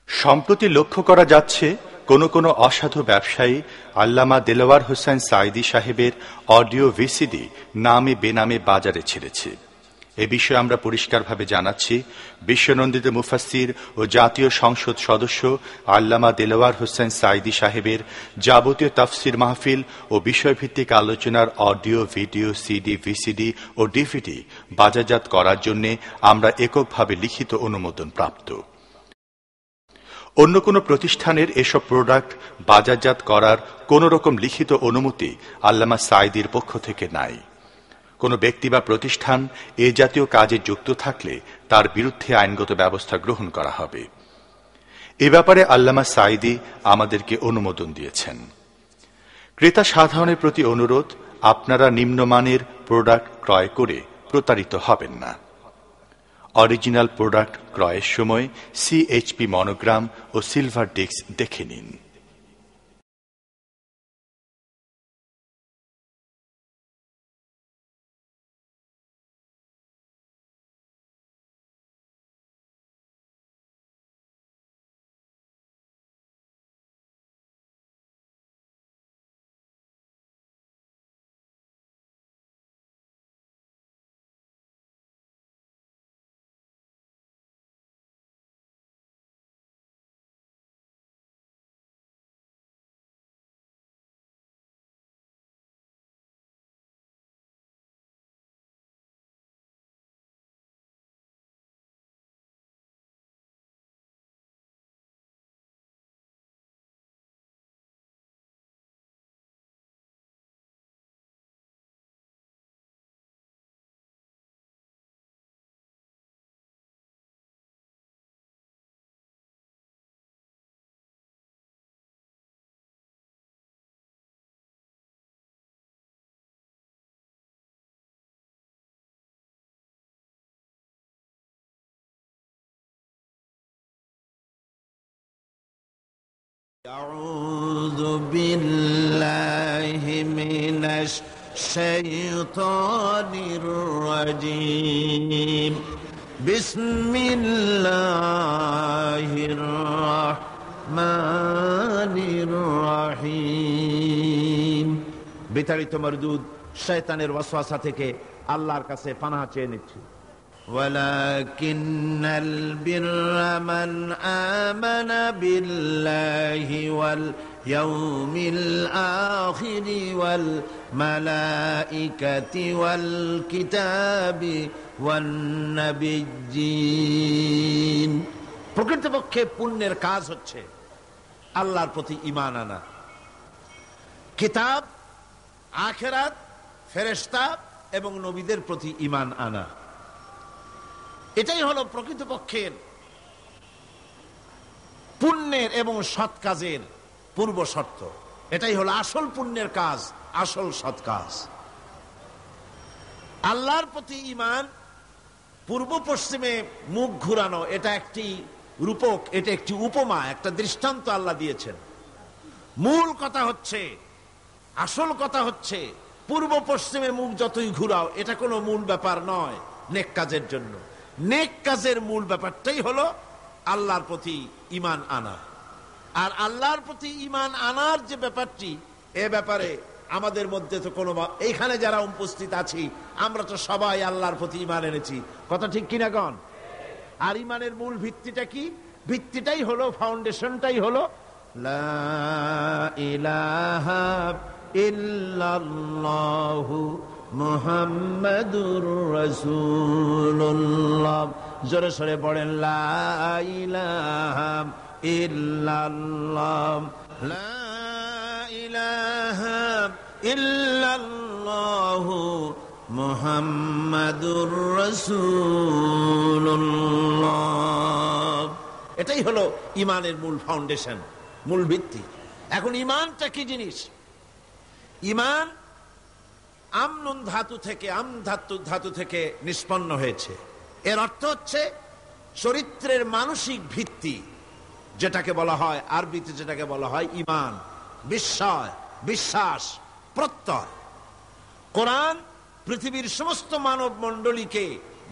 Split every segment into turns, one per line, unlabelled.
সম্প্রতি লক্ষ্য করা যাচ্ছে কোনো কোনো অসাধু ব্যবসায়ী আল্লামা দেলোয়ার হোসেন সাঈদী সাহেবের অডিও ভিসিডি নামে বেনামে বাজারে ছেড়েছে। এ বিষয়ে আমরা পরিষ্কারভাবে জানাচ্ছি, বিশ্বনন্দিত মুফাসসির ও জাতীয় সংসদ সদস্য আল্লামা দেলোয়ার হোসেন সাঈদী সাহেবের যাবতীয় তাফসির মাহফিল ও বিষয়ভিত্তিক আলোচনার অডিও, ভিডিও, সিডি, ভিসিডি ও ডিভিডি বাজারজাত করার জন্য আমরা এককভাবে লিখিত অনুমোদন প্রাপ্ত। অন্য কোনো প্রতিষ্ঠানের এসব প্রোডাক্ট বাজারজাত করার কোন রকম লিখিত অনুমতি আল্লামা সাঈদীর পক্ষ থেকে নাই। কোনো ব্যক্তি বা প্রতিষ্ঠান এ জাতীয় কাজে যুক্ত থাকলে তার বিরুদ্ধে আইনগত ব্যবস্থা গ্রহণ করা হবে। এ ব্যাপারে আল্লামা সাঈদী আমাদেরকে অনুমোদন দিয়েছেন। ক্রেতা সাধারণের প্রতি অনুরোধ, আপনারা নিম্নমানের প্রোডাক্ট ক্রয় করে প্রতারিত হবেন না। অরিজিনাল প্রোডাক্ট ক্রয়ের সময় সিএইচপি মনোগ্রাম ও সিলভার ডিস্ক দেখে নিন।
أعوذ بالله من الشيطان الرجيم بسم الله الرحمن الرحيم বিতাড়িত মরদুদ শয়তানের ওয়াসওয়াসা থেকে আল্লাহর কাছে পানাহ চেয়ে নিচ্ছি। ولكن البر من آمن بالله واليوم الآخر والملائكة والكتاب والنبيين। প্রকৃতপক্ষে পুণ্যের কাজ হচ্ছে আল্লাহর প্রতি ঈমান আনা, কিতাব, আখিরাত, ফেরেশতা এবং নবীদের প্রতি ঈমান আনা। এটাই হলো প্রকৃতপক্ষের পুণ্যের এবং সৎ কাজের পূর্ব শর্ত। এটাই হলো আসল পুণ্যের কাজ, আসল সৎ কাজ। আল্লাহর প্রতি ঈমান, পূর্ব পশ্চিমে মুখ ঘুরানো, এটা একটি রূপক, এটা একটি উপমা, একটা দৃষ্টান্ত আল্লাহ দিয়েছেন। মূল কথা হচ্ছে, আসল কথা হচ্ছে, পূর্ব পশ্চিমে মুখ যতই ঘুরাও এটা কোনো মূল ব্যাপার নয় নেক কাজের জন্য। নেক কাজের মূল ব্যাপারটাই হলো আল্লাহর প্রতি ঈমান আনা। আর আল্লাহর প্রতি ঈমান আনার যে ব্যাপারটি, এ ব্যাপারে আমাদের মধ্যে তো কোনো, এইখানে যারা উপস্থিত আছি আমরা তো সবাই আল্লাহর প্রতি ঈমান এনেছি, কথা ঠিক কিনা গণ? আর ঈমানের মূল ভিত্তিটা কি? ভিত্তিটাই হলো, ফাউন্ডেশনটাই হলো লা ইলাহা ইল্লাল্লাহু মুহাম্মাদুর রাসূলুল্লাহ। জোরে সরে পড়েন, লা ইলাহা ইল্লাল্লাহ, লা ইলাহা ইল্লাল্লাহু মুহাম্মাদুর রাসূলুল্লাহ। এটাই হলো ঈমানের মূল ফাউন্ডেশন, মূল ভিত্তি। এখন ঈমানটা কি জিনিস? ঈমান আমনুন ধাতু থেকে, ধাতু থেকে নিষ্পন্ন হয়েছে। এর অর্থ হচ্ছে চরিত্রের মানসিক ভিত্তি, যেটাকে বলা হয় আরবিতে, যেটাকে বলা হয় ঈমান, বিস্ময়, বিশ্বাস, প্রত্যয়। কোরআন পৃথিবীর সমস্ত মানব মণ্ডলীকে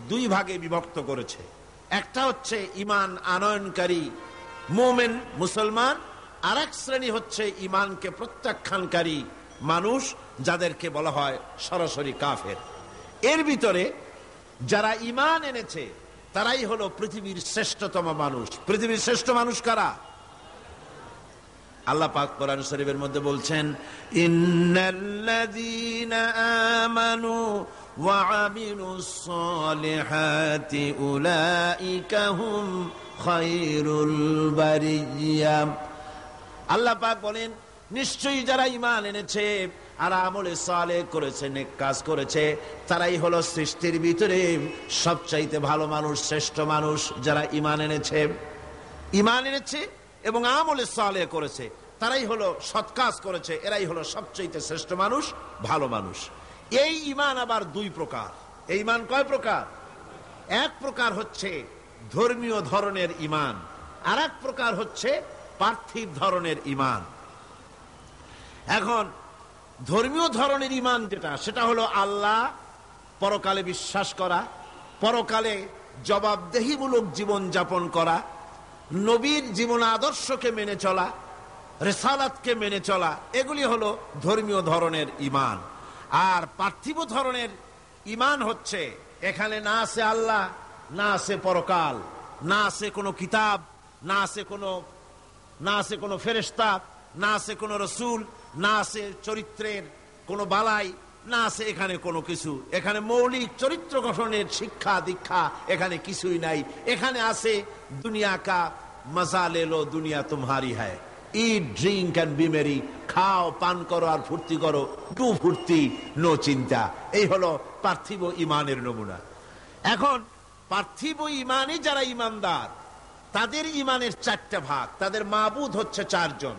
দুই ভাগে বিভক্ত করেছে। একটা হচ্ছে ঈমান আনয়নকারী মুমিন মুসলমান, আর এক শ্রেণী হচ্ছে ইমানকে প্রত্যাখ্যানকারী মানুষ, যাদেরকে বলা হয় সরাসরি কাফের। এর ভিতরে যারা ইমান এনেছে তারাই হলো পৃথিবীর শ্রেষ্ঠতম মানুষ। পৃথিবীর শ্রেষ্ঠ মানুষ কারা? আল্লাহ পাক কোরআন শরীফের মধ্যে বলছেন, ইন্নাল্লাযীনা আমানু ওয়া আমিলুস সালিহাতি উলাইকা হুম খায়রুল বারিয়া। আল্লাহ পাক বলেন, নিশ্চয়ই যারা ঈমান এনেছে আর আমলে সালেহ করেছে, নেক কাজ করেছে, তারাই হলো সৃষ্টির ভিতরে সবচাইতে ভালো মানুষ, শ্রেষ্ঠ মানুষ। যারা ঈমান এনেছে এবং আমলে সালেহ করেছে, তারাই হলো সৎ কাজ করেছে, এরাই হলো সবচাইতে শ্রেষ্ঠ মানুষ, ভালো মানুষ। এই ঈমান আবার দুই প্রকার। এই ঈমান কয় প্রকার? এক প্রকার হচ্ছে ধর্মীয় ধরনের ঈমান, আর এক প্রকার হচ্ছে পার্থিব ধরনের ঈমান। এখন ধর্মীয় ধরনের ঈমান যেটা, সেটা হলো আল্লাহ, পরকালে বিশ্বাস করা, পরকালে জবাবদেহিমূলক জীবন যাপন করা, নবীর জীবন আদর্শকে মেনে চলা, রিসালাতকে মেনে চলা, এগুলি হলো ধর্মীয় ধরনের ঈমান। আর পার্থিব ধরনের ঈমান হচ্ছে এখানে না আছে আল্লাহ, না আছে পরকাল, না আছে কোনো কিতাব, না আছে কোনো ফেরেশতা, না আছে কোনো রসুল, না আছে চরিত্রের কোনো বালাই, না আছে এখানে কোনো কিছু। এখানে মৌলিক চরিত্র গঠনের শিক্ষা দীক্ষা এখানে কিছুই নাই। এখানে আছে দুনিয়া কা মজা লে লো, দুনিয়া তুমহারি হ্যায়, ইট ড্রিঙ্ক এন্ড বি মেরি, খাও পান করো আর ফুর্তি করো, ডু ফুর্তি নো চিন্তা। এই হলো পার্থিব ঈমানের নমুনা। এখন পার্থিব ঈমানে যারা ঈমানদার, তাদের ঈমানের চারটা ভাগ, তাদের মাবুদ হচ্ছে চারজন।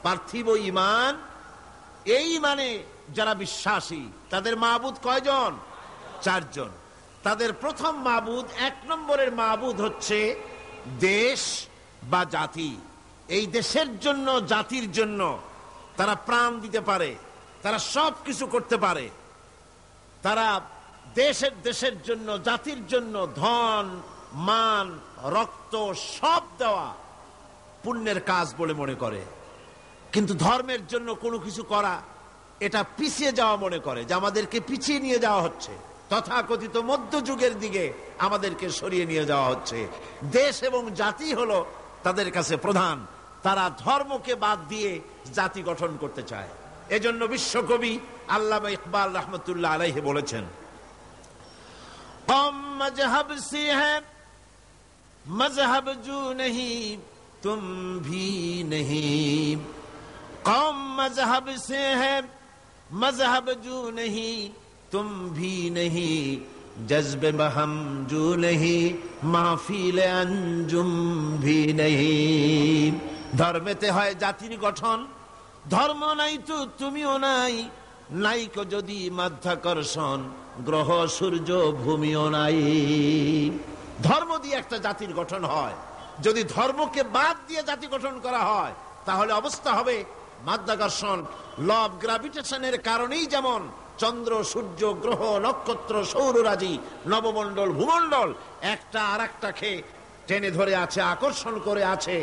পার্থিব ঈমান, এই ঈমানে যারা বিশ্বাসী, তাদের মাবুদ কয়জন? চারজন। তাদের প্রথম মাবুদ, এক নম্বরের মাবুদ হচ্ছে দেশ বা জাতি। এই দেশের জন্য, জাতির জন্য তারা প্রাণ দিতে পারে, তারা সব কিছু করতে পারে। তারা দেশের জন্য, জাতির জন্য ধন, মান, রক্ত সব দেওয়া পুণ্যের কাজ বলে মনে করে। কিন্তু ধর্মের জন্য কোনো কিছু করা, এটা পিছিয়ে যাওয়া মনে করে, যে আমাদেরকে পিছিয়ে নিয়ে যাওয়া হচ্ছে, তথাকথিত মধ্যযুগের দিকে আমাদেরকে সরিয়ে নিয়ে যাওয়া হচ্ছে। দেশ এবং জাতি হলো তাদের কাছে প্রধান। তারা ধর্মকে বাদ দিয়ে জাতি গঠন করতে চায়। এজন্য বিশ্বকবি আল্লামা ইকবাল রহমতুল্লাহ আলাইহি বলেছেন, কম মজহব সে হ্যায় মজহব জু নহি তুম ভি নহি, কম মজহব সে হ্যায় মজহব জু নহি তুম ভি নহি, জজবে বহম জু নহি মাহফিল আঞ্জুম ভি নহি। ধর্মেতে হয় জাতির গঠন, ধর্ম নাই তো তুমিও নাই, নাইকো যদি মাধ্যাকর্ষণ, গ্রহ সূর্য ভূমিও নাই। ধর্ম দিয়ে একটা জাতির গঠন হয়। যদি ধর্মকে বাদ দিয়ে জাতি গঠন করা হয়, তাহলে অবস্থা হবে মাধ্যাকর্ষণ, ল অফ গ্রাভিটেশনের কারণেই যেমন চন্দ্র, সূর্য, গ্রহ, নক্ষত্র, সৌররাজি, নবমণ্ডল, ভূমণ্ডল একটা আর একটাকে টেনে ধরে আছে, আকর্ষণ করে আছে,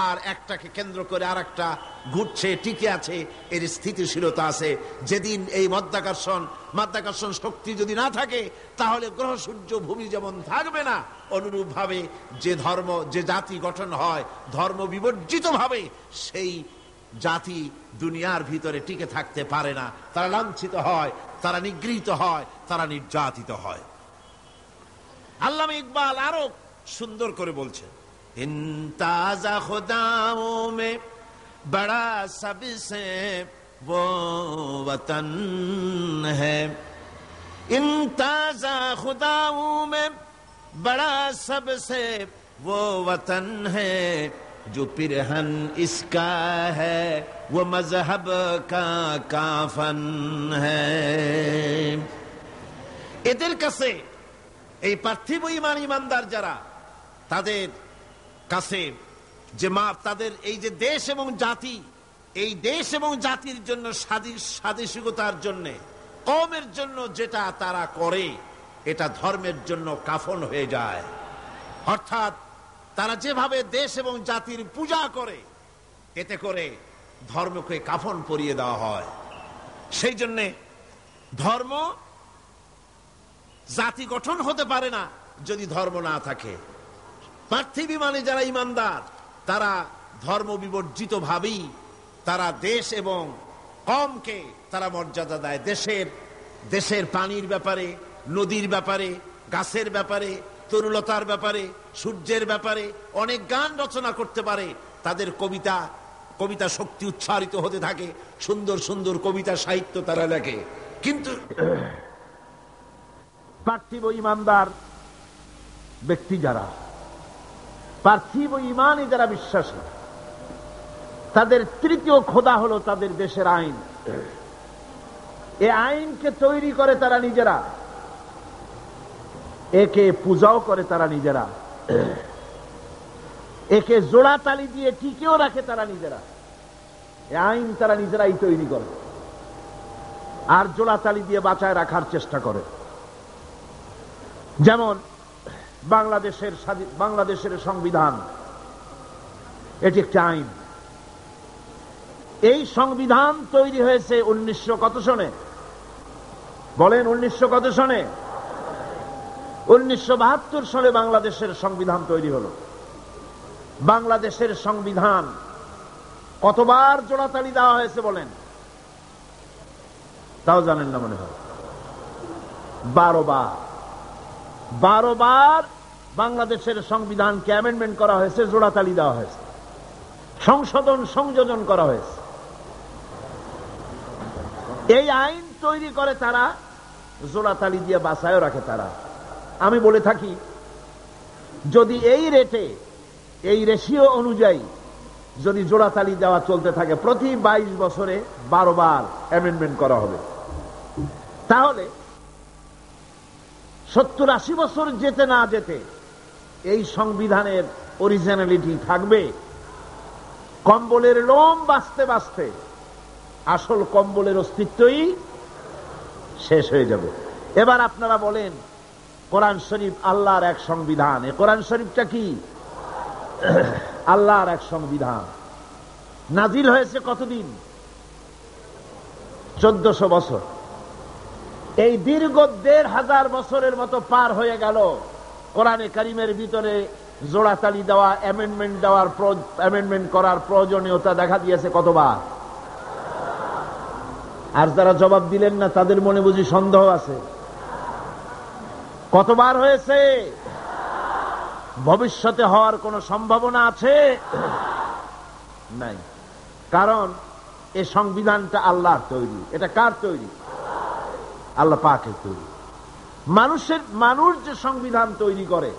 আর একটাকে কেন্দ্র করে আর একটা ঘুরছে, টিকে আছে, এর স্থিতিশীলতা আছে। যেদিন এই মাধ্যাকর্ষণ শক্তি যদি না থাকে, তাহলে গ্রহ, সূর্য, ভূমি যেমন থাকবে না, অনুরূপ ভাবে যে জাতি গঠন হয় ধর্ম বিবর্জিত ভাবে, সেই জাতি দুনিয়ার ভিতরে টিকে থাকতে পারে না। তারা লাঞ্ছিত হয়, তারা নিগৃহীত হয়, তারা নির্যাতিত হয়। আল্লামা ইকবাল আরো সুন্দর করে বলছেন, ইনতাজা খুদাও মে বড়া সবসে वो वतन है, इन्ताजा खुदाओं में बड़ा सबसे वो वतन है, जो पिरहन इसका है वो मजहब का काफन है। এদের কাছে এই পার্থিব ঈমানদার যারা, তাদের কাছে যে তাদের এই যে দেশ এবং জাতি, এই দেশ এবং জাতির জন্য স্বাদেশিকতার জন্য, কওমের জন্য যেটা তারা করে, এটা ধর্মের জন্য কাফন হয়ে যায়। অর্থাৎ তারা যেভাবে দেশ এবং জাতির পূজা করে, এতে করে ধর্মকে কাফন পরিয়ে দেওয়া হয়। সেই জন্যে ধর্ম জাতি গঠন হতে পারে না যদি ধর্ম না থাকে। পার্থিবী মানে যারা ইমানদার, তারা ধর্ম বিবর্জিত ভাবেই তারা দেশ এবং কমকে তারা মর্যাদা দেয়। দেশের পানির ব্যাপারে, নদীর ব্যাপারে, গাছের ব্যাপারে, তরুলতার ব্যাপারে, সূর্যের ব্যাপারে অনেক গান রচনা করতে পারে। তাদের কবিতা শক্তি উচ্চারিত হতে থাকে, সুন্দর সুন্দর কবিতা সাহিত্য তারা লেখে। কিন্তু পার্থিব ইমানদার ব্যক্তি যারা, পার্থিব ইমানে যারা বিশ্বাসী, তাদের তৃতীয় খোদা হলো তাদের দেশের আইন। এই আইনকে তৈরি করে তারা নিজেরা, একে পূজাও করে তারা নিজেরা, একে জোড়া তালি দিয়ে টিকেও রাখে তারা নিজেরা। এই আইন তারা নিজেরাই তৈরি করে আর জোড়া তালি দিয়ে বাঁচায় রাখার চেষ্টা করে। যেমন বাংলাদেশের সংবিধান, এটি একটি আইন। এই সংবিধান তৈরি হয়েছে 1900 কত সনে? বলেন 1900 কত সনে? 1972 সালে বাংলাদেশের সংবিধান তৈরি হলো। বাংলাদেশের সংবিধান কতবার জোড়াতালি দেওয়া হয়েছে বলেন? তাও জানেন না মনে হয়। 12 বার। 12 বার বাংলাদেশের সংবিধানকে অ্যামেন্ডমেন্ট করা হয়েছে, জোড়াতালি দেওয়া হয়েছে, সংযোজন করা হয়েছে। এই আইন তৈরি করে তারা, জোড়াতালি দিয়ে বাঁচায়ও রাখে তারা। আমি বলে থাকি, যদি এই রেটে, এই রেশিও অনুযায়ী যদি জোড়াতালি দেওয়া চলতে থাকে, প্রতি 22 বছরে 12 বার অ্যামেন্ডমেন্ট করা হবে, তাহলে 70-80 বছর যেতে না যেতে এই সংবিধানের অরিজিনালিটি থাকবে। কম্বলের লোম বাঁচতে বাঁচতে আসল কম্বলের অস্তিত্বই শেষ হয়ে যাবে। এবার আপনারা বলেন, কোরআন শরীফ আল্লাহর এক সংবিধান। এই কোরআন শরীফটা কি? আল্লাহর এক সংবিধান। নাজিল হয়েছে কতদিন? 1400 বছর। এই দীর্ঘ 1500 বছরের মতো পার হয়ে গেল। কোরআনে কারিমের ভিতরে জোড়াতালি দেওয়া, অ্যামেন্ডমেন্ট করার প্রয়োজনীয়তা দেখা দিয়েছে কতবার? আর যারা জবাব দিলেন না তাদের মনে বুঝি সন্দেহ আছে? কতবার হয়েছে? ভবিষ্যতে হওয়ার কোন সম্ভাবনা আছে? নাই। কারণ এই সংবিধানটা আল্লাহর তৈরি। এটা কার তৈরি? আল্লাহ পাকের তৈরি। মানুষ যে সংবিধান তৈরি করে,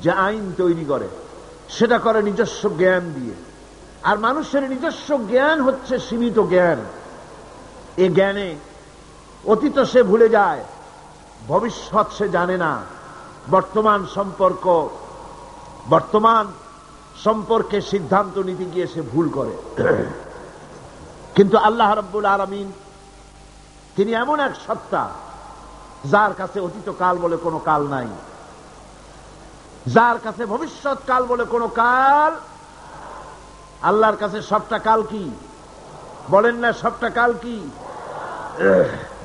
যে আইন তৈরি করে, সেটা করে নিজস্ব জ্ঞান দিয়ে। আর মানুষের নিজস্ব জ্ঞান হচ্ছে সীমিত জ্ঞান। এই জ্ঞানে অতীত সে ভুলে যায়, ভবিষ্যৎ সে জানে না, বর্তমান সম্পর্কে সিদ্ধান্ত নিতে গিয়ে সে ভুল করে। কিন্তু আল্লাহ রাব্বুল আলামিন তিনি এমন এক সত্তা, যার কাছে অতীত কাল বলে কোনো কাল নাই, যার কাছে ভবিষ্যৎ কাল বলে কোনো কাল। আল্লাহর কাছে সবটা কাল কি? বলেন না, সবটা কাল কি?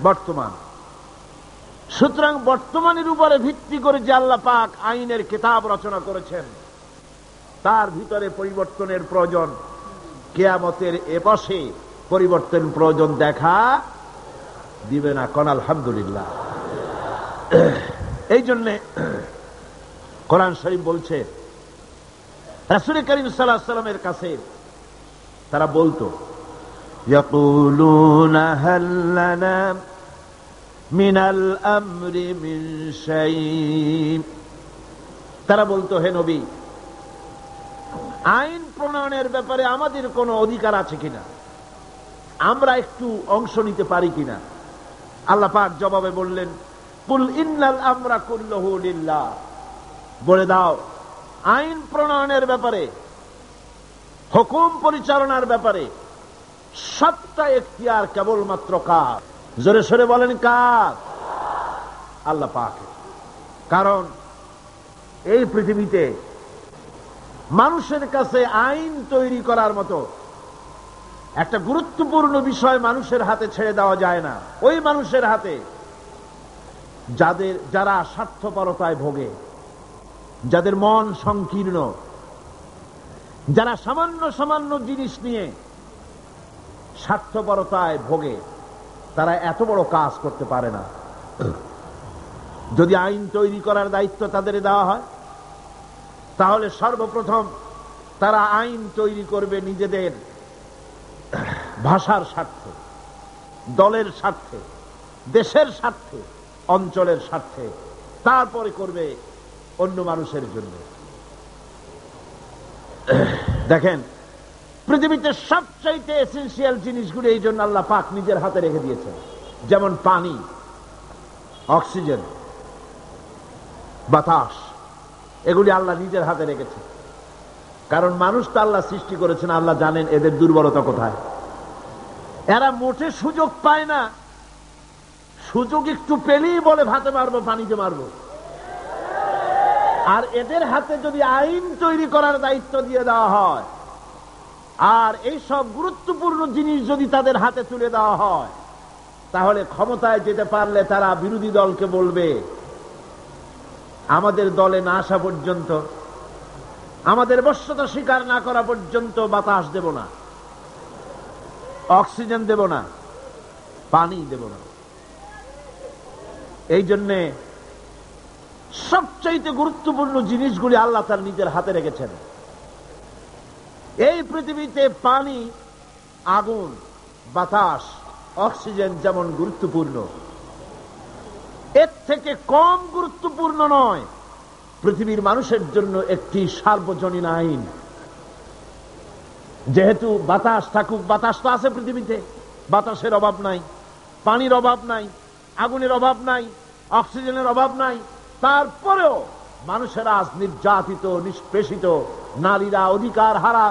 বর্তমান। সুতরাং বর্তমানের উপরে ভিত্তি করে যে আল্লাহ পাক আইনের কিতাব রচনা করেছেন, তার ভিতরে পরিবর্তনের প্রয়োজন কিয়ামতের এপাশে পরিবর্তন প্রয়োজন দেখা দিবে না। কোন আলহামদুলিল্লাহ। এই জন্যে কোরআন শরীফ বলছে, রাসূল করিম সাল্লাল্লাহু আলাইহি ওয়াসাল্লামের কাছে তারা বলতো, ইয়াকুলুনা হাল লানা মিনাল আমরি মিন শাই। তারা বলতো, হে নবী, আইন প্রণয়নের ব্যাপারে আমাদের কোনো অধিকার আছে কিনা, আমরা একটু অংশ নিতে পারি কিনা? আল্লাহ পাক জবাবে বললেন, কুল ইন্নাল আমরা কুল্লুহু লিল্লাহ। বলে দাও, আইন প্রণয়নের ব্যাপারে, হুকুম পরিচালনার ব্যাপারে সবটা এখতিয়ার কেবলমাত্র কার? জোরে সরে বলেন, কার? আল্লাহ পাক। কারণ এই পৃথিবীতে মানুষের কাছে আইন তৈরি করার মতো একটা গুরুত্বপূর্ণ বিষয় মানুষের হাতে ছেড়ে দেওয়া যায় না। ওই মানুষের হাতে যারা স্বার্থপরতায় ভোগে, যাদের মন সংকীর্ণ, যারা সামান্য সামান্য জিনিস নিয়ে স্বার্থপরতায় ভোগে, তারা এত বড় কাজ করতে পারে না। যদি আইন তৈরি করার দায়িত্ব তাদের দেওয়া হয়, তাহলে সর্বপ্রথম তারা আইন তৈরি করবে নিজেদের ভাষার স্বার্থে, দলের স্বার্থে, দেশের স্বার্থে, অঞ্চলের স্বার্থে, তারপরে করবে অন্য মানুষের জন্য। দেখেন, পৃথিবীতে সবচাইতে এসেনশিয়াল জিনিসগুলো এই জন্য আল্লাহ পাক নিজের হাতে রেখে দিয়েছেন, যেমন পানি, অক্সিজেন, বাতাস, এগুলি আল্লাহ নিজের হাতে রেখেছে। কারণ মানুষ তো আল্লাহ সৃষ্টি করেছেন, আল্লাহ জানেন এদের দুর্বলতা কোথায়। এরা মোটে সুযোগ পায় না, সুযোগ একটু পেলেই বলে ভাতে মারবো, পানিতে মারবো। আর এদের হাতে যদি আইন তৈরি করার দায়িত্ব দিয়ে দেওয়া হয়, আর এই সব গুরুত্বপূর্ণ জিনিস যদি তাদের হাতে তুলে দেওয়া হয়, তাহলে ক্ষমতায় যেতে পারলে তারা বিরোধী দলকে বলবে, আমাদের দলে না আসা পর্যন্ত, আমাদের বশ্যতা স্বীকার না করা পর্যন্ত বাতাস দেব না, অক্সিজেন দেব না, পানি দেব না। এই জন্যে সবচাইতে গুরুত্বপূর্ণ জিনিসগুলি আল্লাহ তার নিজের হাতে রেখেছেন। এই পৃথিবীতে পানি, আগুন, বাতাস, অক্সিজেন যেমন গুরুত্বপূর্ণ, এর থেকে কম গুরুত্বপূর্ণ নয় পৃথিবীর মানুষের জন্য একটি সার্বজনীন আইন। যেহেতু বাতাস থাকুক, বাতাস তো আছে পৃথিবীতে, বাতাসের অভাব নাই, পানির অভাব নাই, আগুনের অভাব নাই, অক্সিজেনের অভাব নাই, তারপরেও মানুষেরা আজ নির্যাতিত, নিষ্পেষিত, নারীরা অধিকার হারা,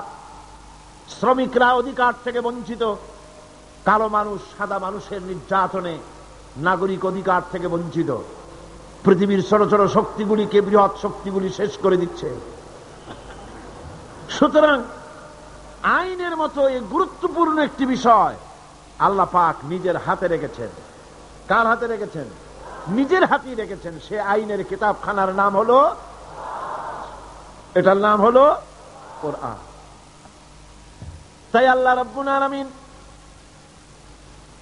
শ্রমিকরা অধিকার থেকে বঞ্চিত, কালো মানুষ সাদা মানুষের নির্যাতনে নাগরিক অধিকার থেকে বঞ্চিত। পৃথিবীর ছোট ছোট শক্তিগুলিকে বৃহৎ শক্তিগুলি শেষ করে দিচ্ছে। সুতরাং আইনের মতো এই গুরুত্বপূর্ণ একটি বিষয় আল্লাহ পাক নিজের হাতে রেখেছেন। কার হাতে রেখেছেন? নিজের হাতেই রেখেছেন। সে আইনের কিতাবখানার নাম হলো, এটার নাম হলো কোরআন। তাই আল্লাহ রাব্বুল আলামিন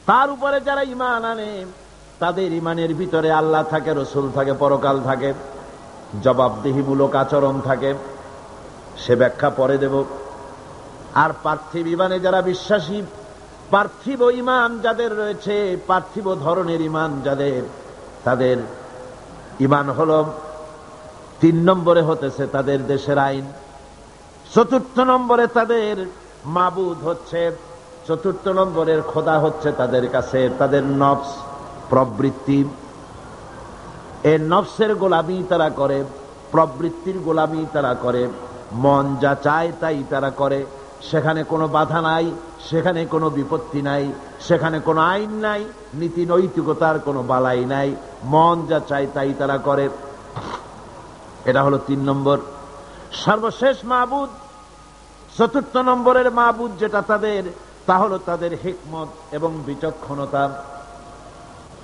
তার উপরে যারা ঈমান আনে, তাদের ঈমানের ভিতরে আল্লাহ থাকে, রসুল থাকে, পরকাল থাকে, জবাবদিহিমূলক আচরণ থাকে। সে ব্যাখ্যা পরে দেব। আর পার্থিব ঈমানে যারা বিশ্বাসী, পার্থিব ঈমান যাদের রয়েছে, পার্থিব ধরনের ঈমান যাদের, তাদের ঈমান হলো 3 নম্বরে হতেছে তাদের দেশের আইন, 4র্থ নম্বরে তাদের মাবুদ হচ্ছে, 4র্থ নম্বরের খোদা হচ্ছে তাদের কাছে তাদের নফস, প্রবৃত্তি। এই নফসের গোলামি তারা করে, প্রবৃত্তির গোলামি তারা করে, মন যা চায় তাই তারা করে। সেখানে কোনো বাধা নাই, সেখানে কোনো বিপত্তি নাই, সেখানে কোনো আইন নাই, নীতি নৈতিকতার কোনো বালাই নাই, মন যা চায় তাই তারা করে। এটা হলো 3 নম্বর সর্বশেষ মাবুদ। 4র্থ নম্বরের মাবুদ যেটা তাদের, তা হলো তাদের হিকমত এবং বিচক্ষণতা।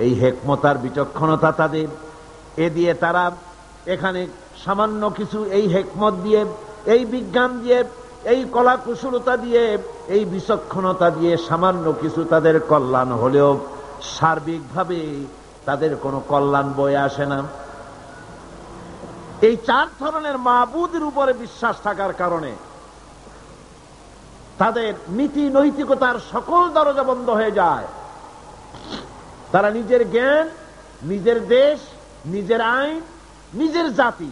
এই হিকমত আর বিচক্ষণতা তাদের, এ দিয়ে তারা এখানে সামান্য কিছু, এই হিকমত দিয়ে, এই বিজ্ঞান দিয়ে, এই কলা কুশলতা দিয়ে, এই বিচক্ষণতা দিয়ে সামান্য কিছু তাদের কল্যাণ হলেও সার্বিকভাবে তাদের কোনো কল্যাণ বয়ে আসে না। এই 4 ধরনের মাবুদের উপরে বিশ্বাস থাকার কারণে তাদের নীতি নৈতিকতার সকল দরজা বন্ধ হয়ে যায়। তারা নিজের জ্ঞান, নিজের দেশ, নিজের আইন, নিজের জাতি,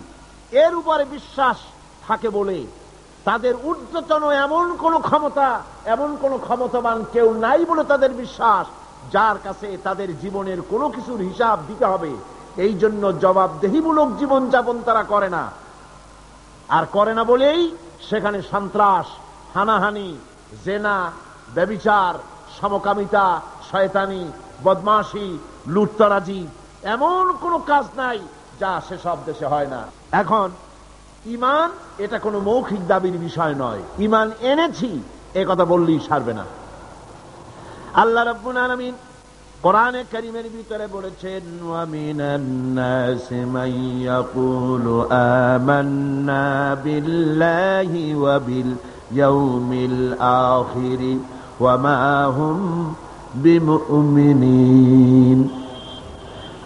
এর উপরে বিশ্বাস থাকে বলে তাদের ঊর্ধ্বতন এমন কোন ক্ষমতা, এমন কোন ক্ষমতাবান কেউ নাই বলে তাদের বিশ্বাস, যার কাছে তাদের জীবনের কোনো কিছুর হিসাব দিতে হবে। এই জন্য জবাবদেহিমূলক জীবনযাপন তারা করে না। আর করে না বলেই সেখানে সন্ত্রাস, হানাহানি, জেনা, ব্যভিচার, সমকামিতা, শয়তানি, বদমাশি, লুটতরাজি, এমন কোন কাজ নাই যা সেসব দেশে হয় না। এখন ঈমান এটা কোনো মৌখিক দাবির বিষয় নয়। ঈমান এনেছি এ কথা বললেই সারবে না। আল্লাহ রাব্বুল আলামিন কোরআনে কারীমের ভিতরে বলেছেন, ওয়া মিনান নাসি মান ইয়াকুলু আমান্না বিল্লাহি ওয়া বিল ইয়াউমিল আখির ওয়া মা হুম বিমুমিনিন।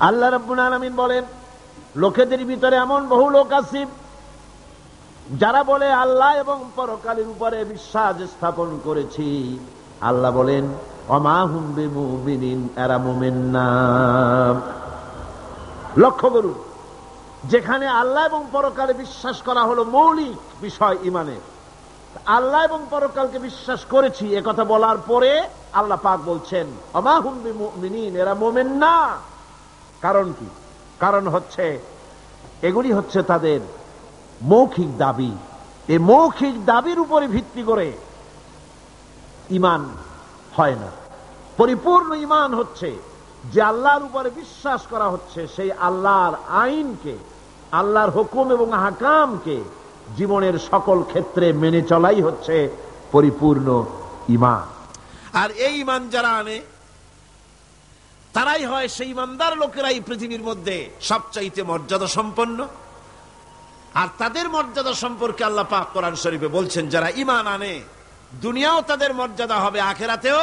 আল্লাহ রাব্বুল আলামিন বলেন, লোকেদের ভিতরে এমন বহু লোক আছে যারা বলে আল্লাহ এবং পরকালের উপরে বিশ্বাস স্থাপন করেছি। আল্লাহ বলেন, ওমা হুম বিমুমিনিন, এরা মুমিন না। লক্ষ্য করুন, যেখানে আল্লাহ এবং পরকালে বিশ্বাস করা হলো মৌলিক বিষয় ঈমানের, আল্লাহ এবং পরকালকে বিশ্বাস করেছি এ কথা বলার পরে আল্লাহ পাক বলছেন ওমা হুম বিমুমিনিন, এরা মুমিন না। কারণ কি? কারণ হচ্ছে এগুলি হচ্ছে তাদের মৌখিক দাবি। এই মৌখিক দাবির উপরে ভিত্তি করে ঈমান হয় না। পরিপূর্ণ ঈমান হচ্ছে যে আল্লাহর উপরে বিশ্বাস করা হচ্ছে, সেই আল্লাহর আইনকে, আল্লাহর হুকুম এবং আহকামকে জীবনের সকল ক্ষেত্রে মেনে চলাই হচ্ছে পরিপূর্ণ ঈমান। আর এই ঈমান যারা আনে তারাই হয় সেই ঈমানদার লোকেরাই পৃথিবীর মধ্যে সবচাইতে মর্যাদা সম্পন্ন। আর তাদের মর্যাদা সম্পর্কে আল্লাহ পাক কোরআন শরীফে বলছেন, যারা ঈমান আনে দুনিয়াও তাদের মর্যাদা হবে, আখিরাতেও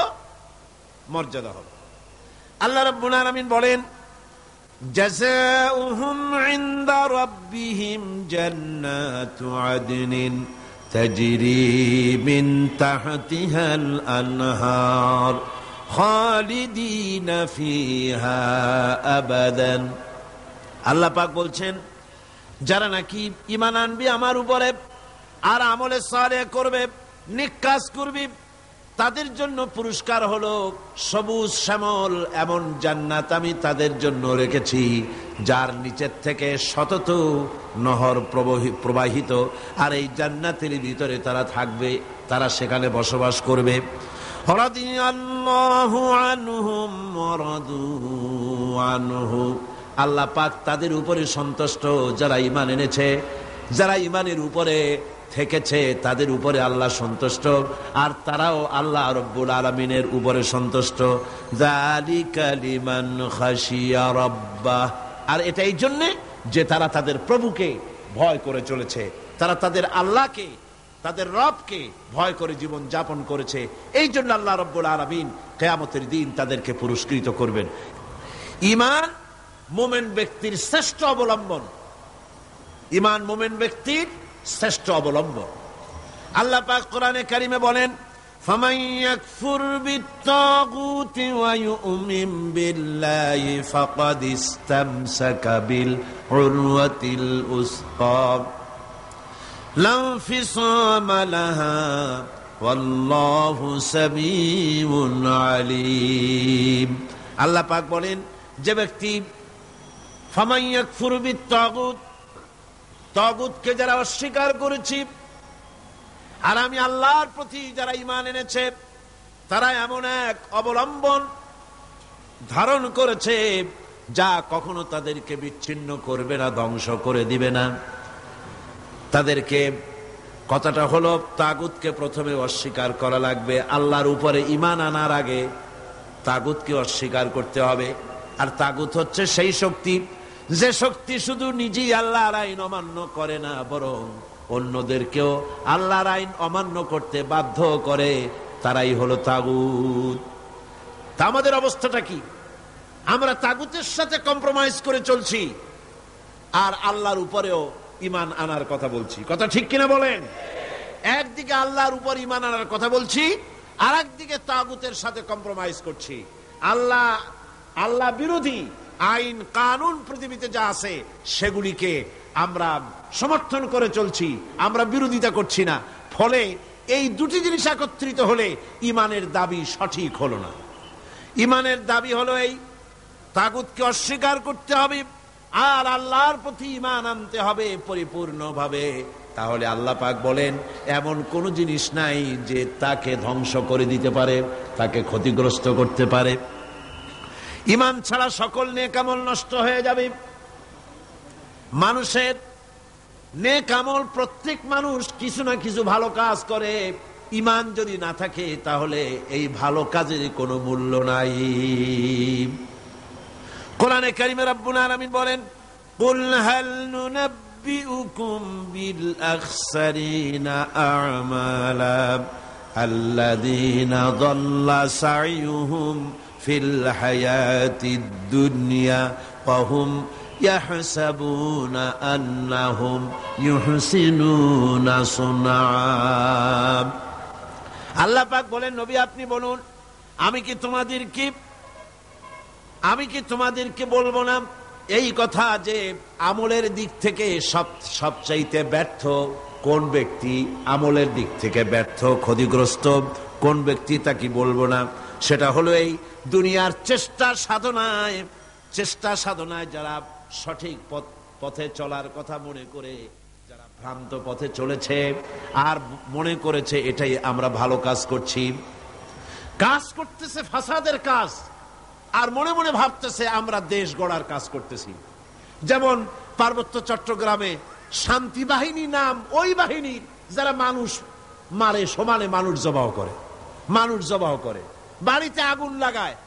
মর্যাদা হবে। আল্লাহ রাব্বুল আলামিন বলেন, জাযাউহুম ইনদা রাব্বিহিম জান্নাতু আদনিন তাজরি মিন তাহতিহাল আনহার খালিদিনা ফিহা আবাদান। আল্লাহ পাক বলছেন, যারা নাকি ঈমান আনবে আমার উপরে আর আমলে সালেহ করবে, নেক কাজ করবে, তাদের জন্য পুরস্কার হলো সবুজ শ্যামল এমন জান্নাত আমি তাদের জন্য রেখেছি, যার নিচের থেকে শতত নহর প্রবাহিত। আর এই জান্নাতের ভিতরে তারা থাকবে, তারা সেখানে বসবাস করবে। রাদিয়াল্লাহু আনহুম ওয়া রাদু আনহু, আল্লাহ পাক তাদের উপরে সন্তুষ্ট যারা ঈমান এনেছে, যারা ঈমানের উপরে থেকেছে তাদের উপরে আল্লাহ সন্তুষ্ট, আর তারাও আল্লাহ রাব্বুল আলামিনের উপরে সন্তুষ্ট। যালিকা লিমান খাশিয়া রাব্বাহ, আর এটা এই জন্য যে তারা তাদের প্রভুকে ভয় করে চলেছে, তারা তাদের আল্লাহকে, তাদের রবকে ভয় করে জীবন যাপন করেছে। এই জন্য আল্লাহ রাব্বুল আলামিন কিয়ামতের দিন তাদেরকে পুরস্কৃত করবেন। ঈমান মুমিন ব্যক্তির শ্রেষ্ঠ অবলম্বন, ঈমান মুমিন ব্যক্তির শ্রেষ্ঠ অবলম্বন। আল্লাহ পাক কোরআনে কারিমে বলেন, ফামান ইয়াকফুর বিত্তাগুতি ওয়া ইউমিন বিল্লাহি ফাকাদ ইসতামসাকা বিল উরওয়াতিল উসকা লা ইনফিসামা লাহা ওয়াল্লাহু সামিউন আলিম। আল্লাহ পাক বলেন, যে ব্যক্তি ফামান ইয়াকফুর বিত্তাগুত, তাগুতকে যারা অস্বীকার করেছে, আর আমি আল্লাহর প্রতি যারা ঈমান এনেছে, তারা এমন এক অবলম্বন ধারণ করেছে যা কখনো তাদেরকে বিচ্ছিন্ন করবে না, ধ্বংস করে দিবে না। তাদেরকে কথাটা হলো, তাগুতকে প্রথমে অস্বীকার করা লাগবে। আল্লাহর উপরে ঈমান আনার আগে তাগুতকে অস্বীকার করতে হবে। আর তাগুত হচ্ছে সেই শক্তি, যে শক্তি শুধু নিজেই আল্লাহর আইন অমান্য করে না, বরং অন্যদেরকেও আল্লাহর আইন অমান্য করতে বাধ্য করে, তারাই হলো তাগুত। তা আমাদের অবস্থাটা কি? আমরা তাগুতের সাথে কম্প্রোমাইজ করে চলছি, আর আল্লাহর উপরেও ঈমান আনার কথা বলছি। কথা ঠিক কিনা বলেন? একদিকে আল্লাহর উপর ঈমান আনার কথা বলছি, আর একদিকে তাগুতের সাথে কম্প্রোমাইজ করছি। আল্লাহ বিরোধী আইন কানুন পৃথিবীতে যা আছে সেগুলিকে আমরা সমর্থন করে চলছি, আমরা বিরোধিতা করছি না। ফলে এই দুটি জিনিস একত্রিত হলে ঈমানের দাবি সঠিক হলো না। ঈমানের দাবি হলো এই, তাগুতকে অস্বীকার করতে হবে আর আল্লাহর প্রতি ঈমান আনতে হবে পরিপূর্ণভাবে। তাহলে আল্লাহ পাক বলেন, এমন কোন জিনিস নাই যে তাকে ধ্বংস করে দিতে পারে, তাকে ক্ষতিগ্রস্ত করতে পারে। ঈমান ছাড়া সকল নেক আমল নষ্ট হয়ে যাবে। মানুষের নেক আমল, প্রত্যেক মানুষ কিছু না কিছু ভালো কাজ করে। ঈমান যদি না থাকে তাহলে এই ভালো কাজের কোনো মূল্য নাই। কোরআনে কারিমে রব্বুল আলামিন বলেন, কুল হাল নুনাব্বিউকুম বিল আখসারিনা আমালা আল্লাযীনা দাল্লা সাইয়ুহুম ফিল হায়াতিদ দুনিয়া ওয়া হুম ইয়াহসাবুনা আন্নাহুম ইউহসিনুনা সুনআ। আল্লাহ পাক বলেন, নবী আপনি বলুন, আমি কি তোমাদেরকে বলবো না এই কথা যে আমলের দিক থেকে সবচাইতে ব্যর্থ কোন ব্যক্তি, আমলের দিক থেকে ব্যর্থ ক্ষতিগ্রস্ত কোন ব্যক্তি, তা কি বলবো না? সেটা হলো এই দুনিয়ার চেষ্টা সাধনায় যারা সঠিক পথে চলার কথা মনে করে, যারা ভ্রান্ত পথে চলেছে আর মনে করেছে এটাই আমরা ভালো কাজ করতেছে ফাসাদের কাজ, আর মনে মনে ভাবতেছে আমরা দেশ গড়ার কাজ করতেছি। যেমন পার্বত্য চট্টগ্রামে শান্তি বাহিনী নাম ওই বাহিনী যারা মানুষ মারে, সমানে মানুষ জবাহ করে, বাড়িতে আগুন লাগায়,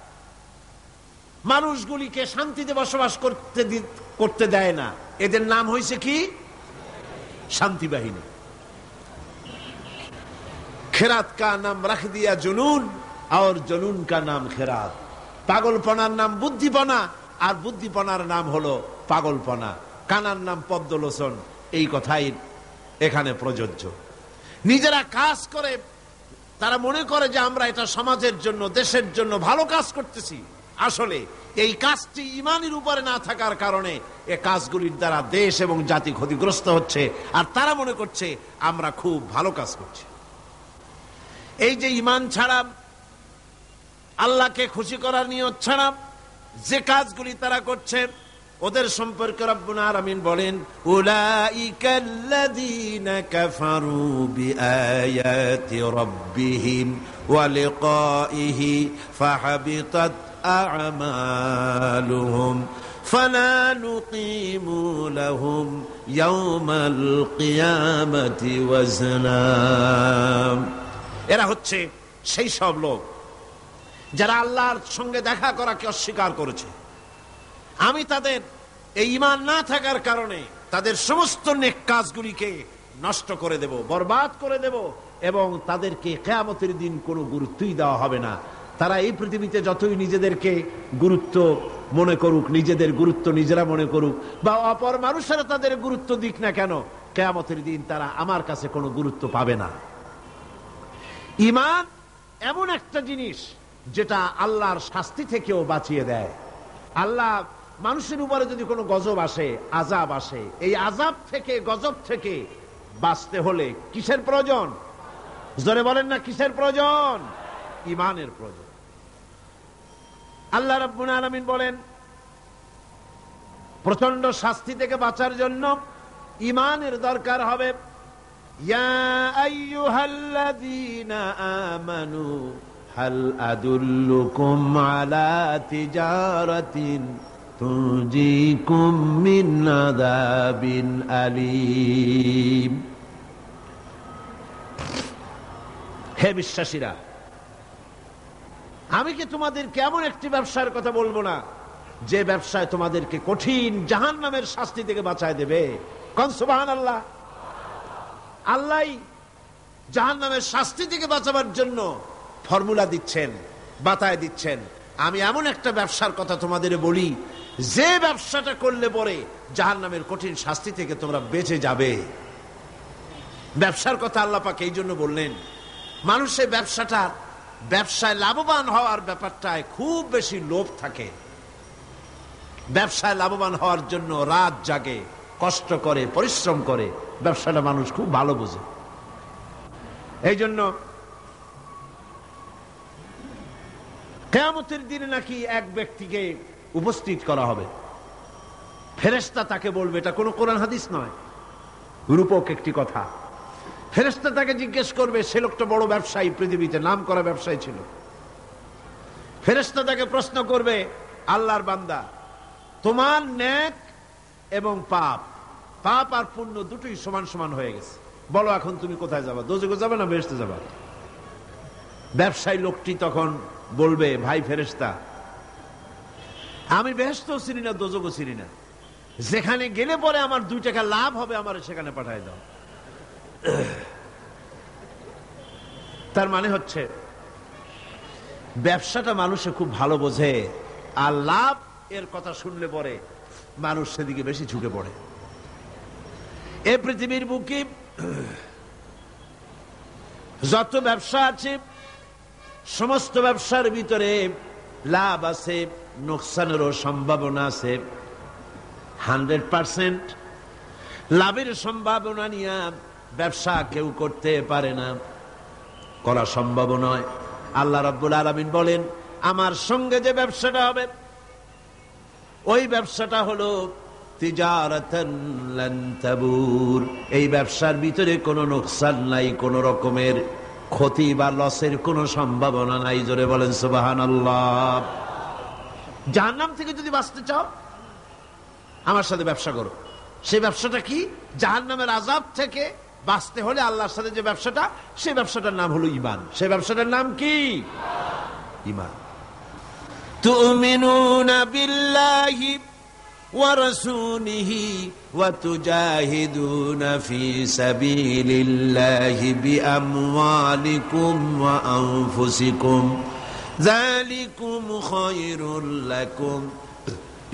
মানুষগুলিকে শান্তিতে বসবাস করতে দেয় না। এদের নাম হয়েছে কি? শান্তি বাহিনী। খেরাত কা নাম রাখ দিয়া জুনুন আর জুনুন কা নাম খেরাত। পাগলপনার নাম বুদ্ধিপনা, আর বুদ্ধিপনার নাম হলো পাগলপনা। কানার নাম পদ্মলোচন। এই কথাই এখানে প্রযোজ্য। নিজেরা কাজ করে তারা মনে করে যে আমরা এটা সমাজের জন্য, দেশের জন্য ভালো কাজ করতেছি। আসলে এই কাজটি ঈমানের উপরে না থাকার কারণে এই কাজগুলির দ্বারা দেশ এবং জাতি ক্ষতিগ্রস্ত হচ্ছে, আর তারা মনে করছে আমরা খুব ভালো কাজ করছি। এই যে ঈমান ছাড়া, আল্লাহকে খুশি করার নিয়ত ছাড়া যে কাজগুলি তারা করছে, ওদের সম্পর্কে রব্বুল আলামিন বলেন, উলাইকাল্লাযীনা কাফারু বিআয়াতি রাব্বিহিম ওয়া লিকাইহি ফাহাবিতাত আ'মালুহুম ফালা নুকিমু লাহুম ইয়াওমাল কিয়ামাতি ওয়াজনা। এরা হচ্ছে সেই সব লোক যারা আল্লাহর সঙ্গে দেখা করাকে অস্বীকার করেছে। আমি তাদের এই ঈমান না থাকার কারণে তাদের সমস্ত নেক কাজগুলিকে নষ্ট করে দেব, বরবাদ করে দেব, এবং তাদেরকে কিয়ামতের দিন কোনো গুরুত্বই দেওয়া হবে না। তারা এই পৃথিবীতে যতই নিজেদেরকে গুরুত্ব মনে করুক, নিজেদের গুরুত্ব নিজেরা মনে করুক, বা অপর মানুষেরা তাদের গুরুত্ব দিক না কেন, কিয়ামতের দিন তারা আমার কাছে কোনো গুরুত্ব পাবে না। ঈমান এমন একটা জিনিস যেটা আল্লাহর শাস্তি থেকেও বাঁচিয়ে দেয়। আল্লাহ মানুষের উপরে যদি কোনো গজব আসে, আযাব আসে, এই আযাব থেকে, গজব থেকে বাঁচতে হলে কিসের প্রয়োজন? জোরে বলেন না, কিসের প্রয়োজন? ঈমানের প্রয়োজন। আল্লাহ রাব্বুল আলামিন বলেন, প্রচন্ড শাস্তি থেকে বাঁচার জন্য ঈমানের দরকার হবে। ইয়া আইয়ুহাল্লাযীনা আমানু হাল আদুল্লুকুম আলা তিজারাতিন তুনজিকুম মিন আযাবিন আলীম। হে বিশ্বাসীরা, আমি কি তোমাদেরকে এমন একটি ব্যবসার কথা বলবো না যে ব্যবসায় তোমাদেরকে কঠিন জাহান্নামের শাস্তি থেকে বাঁচায় দেবে? কোন সুবহানাল্লাহ। আল্লাহ জাহান্নামের শাস্তি থেকে বাঁচাবার জন্য ফর্মুলা দিচ্ছেন, বাতায় দিচ্ছেন। আমি এমন একটা ব্যবসার কথা তোমাদের বলি যে ব্যবসাটা করলে পরে জাহান্নামের কঠিন শাস্তি থেকে তোমরা বেঁচে যাবে। ব্যবসার কথা আল্লাহ পাক এই জন্য বললেন, মানুষের ব্যবসায় লাভবান হওয়ার ব্যাপারটায় খুব বেশি লোভ থাকে। ব্যবসায় লাভবান হওয়ার জন্য রাত জাগে, কষ্ট করে, পরিশ্রম করে। ব্যবসাটা মানুষ খুব ভালো বোঝে। এই জন্য কিয়ামতের দিনে নাকি এক ব্যক্তিকে উপস্থিত করা হবে, ফেরেশতা তাকে বলবে, এটা কোনো কোরআন হাদিস নয়, রূপক একটি কথা। ফেরেশতা তাকে জিজ্ঞেস করবে, সে লোকটা বড় ব্যবসায়ী, পৃথিবীতে নাম করা ব্যবসায়ী ছিল। ফেরেশতা তাকে প্রশ্ন করবে, আল্লাহর বান্দা, তোমার নেক এবং পাপ পাপ আর পুণ্য দুটোই সমান সমান হয়ে গেছে। বলো এখন তুমি কোথায় যাবা, দোজখে যাবে না বেহেশতে যাবা? ব্যবসায়ী লোকটি তখন বলবে, ভাই ফেরেশতা, আমি বেহেশতও চিনি না, দোজখও চিনি না, যেখানে গেলে পরে আমার 2 টাকা লাভ হবে আমার সেখানে পাঠায় দাও। তার মানে হচ্ছে ব্যবসাটা মানুষে খুব ভালো বোঝে, আর লাভ এর কথা শুনলে পরে মানুষ সেদিকে বেশি ঝুঁকে পড়ে। এই পৃথিবীর বুকে যত ব্যবসা আছে সমস্ত ব্যবসার ভিতরে লাভ আছে, নোকসানেরও সম্ভাবনা আছে। 100% লাভের সম্ভাবনা নিয়ে ব্যবসা কেউ করতে পারে না, করা সম্ভব নয়। আল্লাহ রাব্বুল আলামিন বলেন, আমার সঙ্গে যে ব্যবসাটা হবে ওই ব্যবসাটা হলো তিজারাতান লান তাবুর। এই ব্যবসার ভিতরে কোনো নোকসান নাই, কোনো রকমের ক্ষতি বা লসের কোনো সম্ভাবনা নাই। জোরে বলেন সুবহানাল্লাহ। জাহান্নাম থেকে যদি বাঁচতে চাও আমার সাথে ব্যবসা করো। সেই ব্যবসাটা কি? জাহান্নামের আযাব থেকে বাঁচতে হলে আল্লাহর সাথে যে ব্যবসাটা, সেই ব্যবসাটার নাম হলো ঈমান। সেই ব্যবসাটার নাম কি? ঈমান। তুমিনুনা বিল্লাহি ওয়া রাসূলিহি ওয়া তুজাহিদুনা ফি সাবিলিল্লাহি বিআমওয়ালিকুম ওয়া আনফুসিকুম যালিকুম খায়রুল লাকুম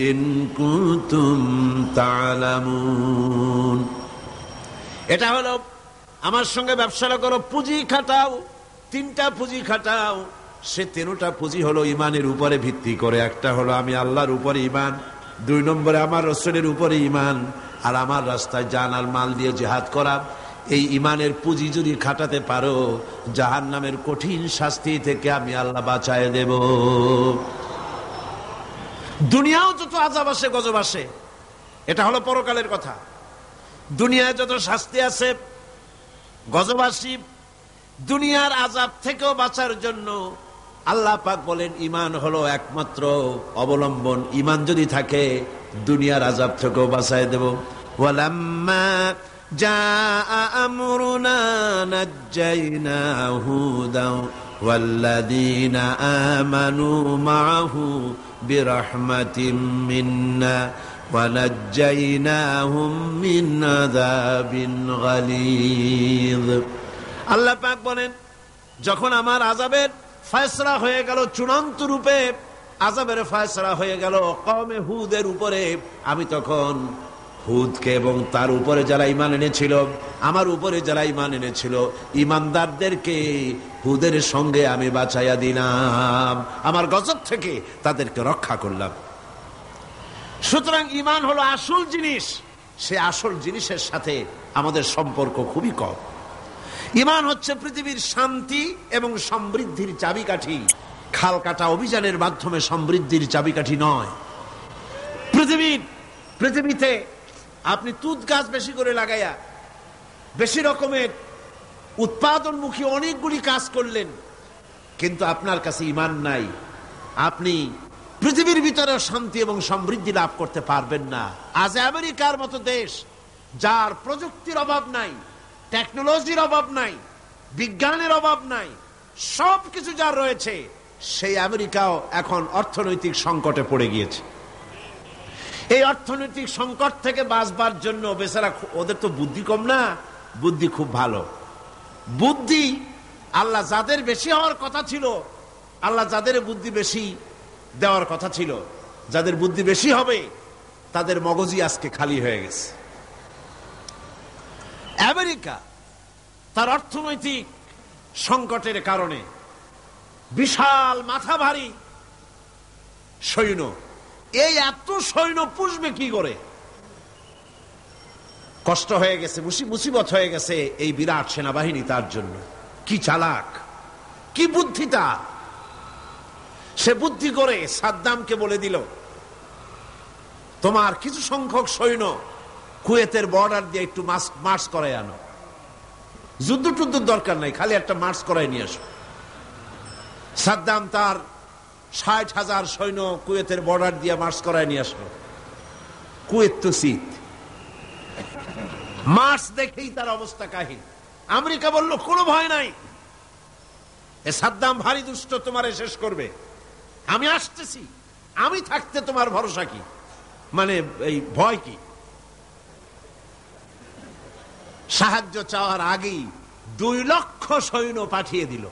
ইন কুনতুম তা'লামুন। এটা হলো আমার সঙ্গে ব্যবসাটা করো, পুঁজি খাটাও, 3টা পুঁজি খাটাও। সে 3টা পুঁজি হলো ইমানের উপরে ভিত্তি করে। একটা হলো আমি আল্লাহর উপরে ইমান, 2 নম্বরে আমার রাসূলের উপরে ইমান, আর আমার রাস্তায় জান আর মাল দিয়ে জিহাদ করা। এই ইমানের পুঁজি যদি খাটাতে পারো জাহান্নামের কঠিন শাস্তি থেকে আমি আল্লাহ বাঁচায় দেব। দুনিয়াও যত আযাব আসে গজব আসে, এটা হলো পরকালের কথা। দুনিয়ায় যত শাস্তি আছে গজব আসি, দুনিয়ার আযাব থেকেও বাঁচার জন্য আল্লাহ পাক বলেন ঈমান হলো একমাত্র অবলম্বন। ঈমান যদি থাকে দুনিয়ার আযাব থেকেও বাঁচায় দেব। ওয়ালাম্মা জাআ আমরুনা নাজ্জাইনা হুদাও ওয়াল্লাযীনা আমানু মাআহু বিরহমাতিম মিন্না ওয়ানাজ্জাইনাহুম মিন আযাবিন গালিয। আল্লাহ পাক বলেন, যখন আমার আযাবের ফয়সালা হয়ে গেল, চূড়ান্ত রূপে আযাবের ফয়সালা হয়ে গেল কওমে হুদের উপরে, আমি তখন হুদকে এবং তার উপরে যারা ঈমান এনেছিল, আমার উপরে যারা ঈমান এনেছিল, ঈমানদারদেরকে হুদের সঙ্গে আমি বাঁচাইয়া দিলাম, আমার গজব থেকে তাদেরকে রক্ষা করলাম। সুতরাং ঈমান হলো আসল জিনিস। সে আসল জিনিসের সাথে আমাদের সম্পর্ক খুবই কম। ঈমান হচ্ছে পৃথিবীর শান্তি এবং সমৃদ্ধির চাবিকাঠি। খাল কাটা অভিযানের মাধ্যমে সমৃদ্ধির চাবিকাঠি নয়। পৃথিবীতে আপনি তুত গাছ বেশি করে লাগাইয়া বেশি রকমের উৎপাদনমুখী অনেকগুলি কাজ করলেন, কিন্তু আপনার কাছে ঈমান নাই, আপনি পৃথিবীর ভিতরে শান্তি এবং সমৃদ্ধি লাভ করতে পারবেন না। আজ আমেরিকার মতো দেশ, যার প্রযুক্তির অভাব নাই, টেকনোলজির অভাব নাই, বিজ্ঞানের অভাব নাই, সবকিছু যার রয়েছে, সেই আমেরিকাও এখন অর্থনৈতিক সংকটে পড়ে গিয়েছে। এই অর্থনৈতিক সংকট থেকে বাঁচবার জন্য বেচারা, ওদের তো বুদ্ধি কম না, বুদ্ধি খুব ভালো। বুদ্ধি আল্লাহ যাদের বেশি হওয়ার কথা ছিল, আল্লাহ যাদের বুদ্ধি বেশি দেওয়ার কথা ছিল, যাদের বুদ্ধি বেশি হবে তাদের মগজই আজকে খালি হয়ে গেছে। আমেরিকা তার অর্থনৈতিক সংকটের কারণে বিশাল মাথা ভারী সৈন্য, এই এত সৈন্য পুষবে কি করে? কষ্ট হয়ে গেছে, মুসিবত হয়ে গেছে এই বিরাট সেনাবাহিনী তার জন্য। কি চালাক, কি বুদ্ধি তার! সে বুদ্ধি করে সাদ্দামকে বলে দিল, তোমার কিছু সংখ্যক সৈন্য কুয়েতের বর্ডার দিয়ে একটু মার্চ করাই আনো, যুদ্ধ টুদ্ধ দরকার নাই, খালি একটা মার্চ করাই নিয়ে আসো। সাদ্দাম তার 60,000 সৈন্য কুয়েতের বর্ডার দিয়ে মার্চ করায় নিয়ে আসলো। কুয়েত তো শীত, মার্স দেখেই তার অবস্থা কাহিল। আমেরিকা বলল কোনো ভয় নাই, এ সাদ্দাম ভারী দুষ্ট, তোমারে শেষ করবে, আমি আসতেছি, আমি থাকতে তোমার ভরসা কি, মানে এই ভয় কি। সাহায্য চাওয়ার আগেই 2 লক্ষ সৈন্য পাঠিয়ে দিল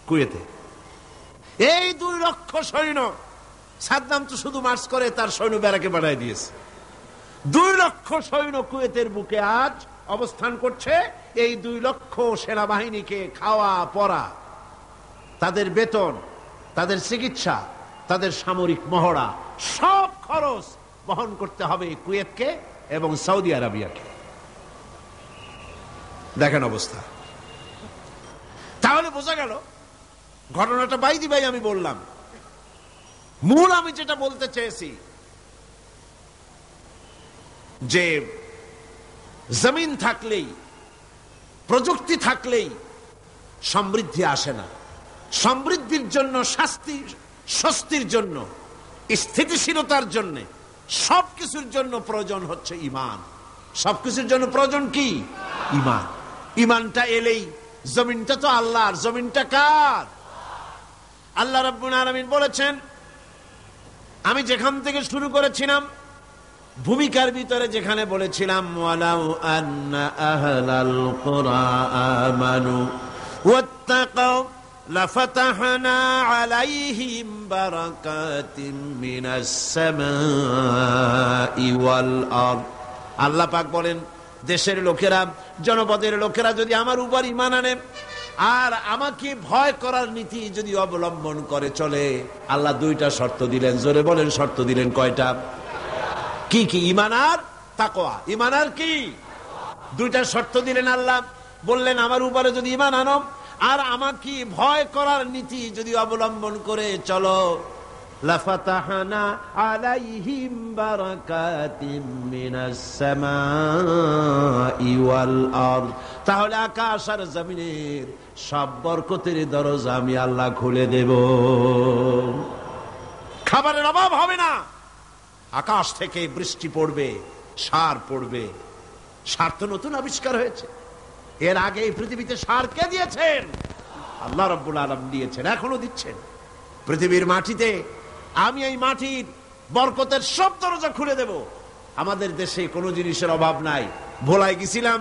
কুয়েতে। এই 2 লক্ষ সৈন্য, সাদ্দাম তো শুধু মার্চ করে, তার সৈন্য ব্যারাকে পাঠিয়ে দিয়েছে। 2 লক্ষ সৈন্য কুয়েতের বুকে আজ অবস্থান করছে। এই 2 লক্ষ সেনাবাহিনীকে খাওয়া পরা, তাদের বেতন, তাদের চিকিৎসা, তাদের সামরিক মহড়া, সব খরচ বহন করতে হবে কুয়েতকে এবং সৌদি আরবিয়াকে। দেখেন অবস্থা। তাহলে বোঝা গেল ঘটনাটা বাইদি ভাই আমি বললাম, মূল আমি যেটা বলতে চেয়েছি যে জমিন থাকলেই, প্রযুক্তি থাকলেই সমৃদ্ধি আসে না। সমৃদ্ধির জন্য, স্বস্তির জন্য, স্থিতিশীলতার জন্য, সবকিছুর জন্য প্রয়োজন হচ্ছে ঈমান। সবকিছুর জন্য প্রয়োজন কি? ঈমান। ঈমানটা এলেই, জমিনটা তো আল্লাহর, জমিনটা কার? আল্লাহ রাব্বুল আলামিন বলেছেন, আমি যেখান থেকে শুরু করেছিলাম ভূমিকার ভিতরে, যেখানে বলেছিলাম ওয়ালাউ আন্না আহলাল কুরআ আমানু ওয়াত্তাকাউ লাফাতাহনা আলাইহিম বারাকাতিম মিনাস সামাই ওয়াল আরদ। আল্লাহ পাক বলেন, দেশের লোকেরা, জনপদের লোকেরা যদি আমার উপর ঈমান আনে আর আমাকে ভয় করার নীতি যদি অবলম্বন করে চলে, আল্লাহ 2টা শর্ত দিলেন। জোরে বলেন, শর্ত দিলেন কয়টা? কি কি? ঈমান আর তাকওয়া। ঈমান আর কি? 2টা শর্ত দিলেন আল্লাহ। বললেন আমার উপরে যদি ঈমান আনো আর আমাকে ভয় করার নীতি যদি অবলম্বন করে চলো, লাফাতাহনা আলাইহিম বারাকাতিম মিনাস সামাই ওয়াল আরদ। তাহলে আকাশ আর জমিনের সব বরকতের দরজা আমি আল্লাহ খুলে দেব। খাবারের অভাব হবে না, আকাশ থেকে বৃষ্টি পড়বে, সার পড়বে। সার তো নতুন আবিষ্কার হয়েছে, এর আগে এই পৃথিবীতে সার কে দিয়েছেন? আল্লাহ রাব্বুল আলামিন দিয়েছেন, এখনো দিচ্ছেন। পৃথিবীর মাটিতে আমি এই মাটির বরকতের সব দরজা খুলে দেব। আমাদের দেশে কোনো জিনিসের অভাব নাই। ভোলায় গেছিলাম,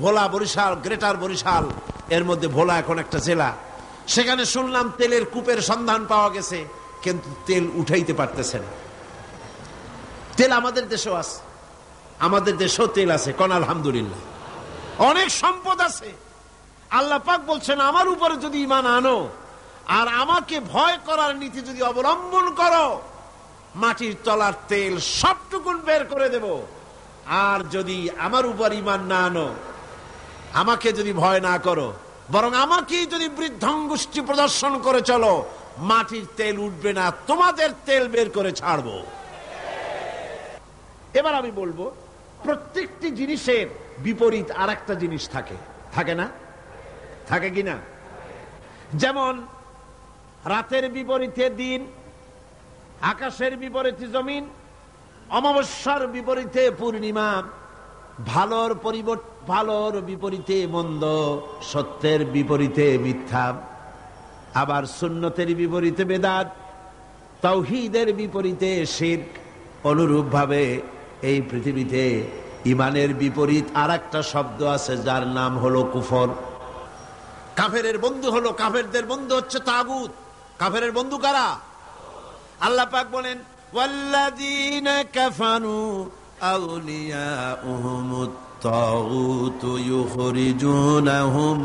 ভোলা, বরিশাল, গ্রেটার বরিশাল, এর মধ্যে ভোলা এখন একটা জেলা। সেখানে শুনলাম তেলের কূপের সন্ধান পাওয়া গেছে, কিন্তু তেল উঠাইতে পারতেছে না। তেল আমাদের দেশেও আছে, আমাদের দেশেও তেল আছে, কোন আলহামদুলিল্লাহ। অনেক সম্পদ আছে। আল্লাহ পাক বলছেন আমার উপরে যদি ঈমান আনো আর আমাকে ভয় করার নীতি যদি অবলম্বন করো, মাটির তলার তেল সবটুকুন বের করে দেব। আর যদি আমার উপর ঈমান না আনো, আমাকে যদি ভয় না করো, বরং আমাকেই যদি বৃদ্ধাঙ্গুষ্টি প্রদর্শন করে চলো, মাটির তেল উঠবে না, তোমাদের তেল বের করে ছাড়বো। এবার আমি বলবো, প্রত্যেকটি জিনিসের বিপরীত আর একটা জিনিস থাকে, থাকে না? থাকে কিনা? যেমন রাতের বিপরীতে দিন, আকাশের বিপরীতে জমিন, অমাবস্যার বিপরীতে পূর্ণিমা, ভালোর বিপরীতে মন্দ, সত্যের বিপরীতে মিথ্যা, আবার সুন্নতের বিপরীতে বেদাত, তাওহীদের বিপরীতে শিরক। অনুরূপ ভাবে এই পৃথিবীতে ঈমানের বিপরীত আর একটা শব্দ আছে, যার নাম হলো কুফর। কাফেরের বন্ধু হলো, কাফেরদের বন্ধু হচ্ছে তাগুত। কাফেরের বন্ধু কারা? আল্লাহ পাক বলেন, ওয়াল্লাযীনা কাফারু আউলিয়াউহুমুত তাগুতু ইউখরিজুনাহুম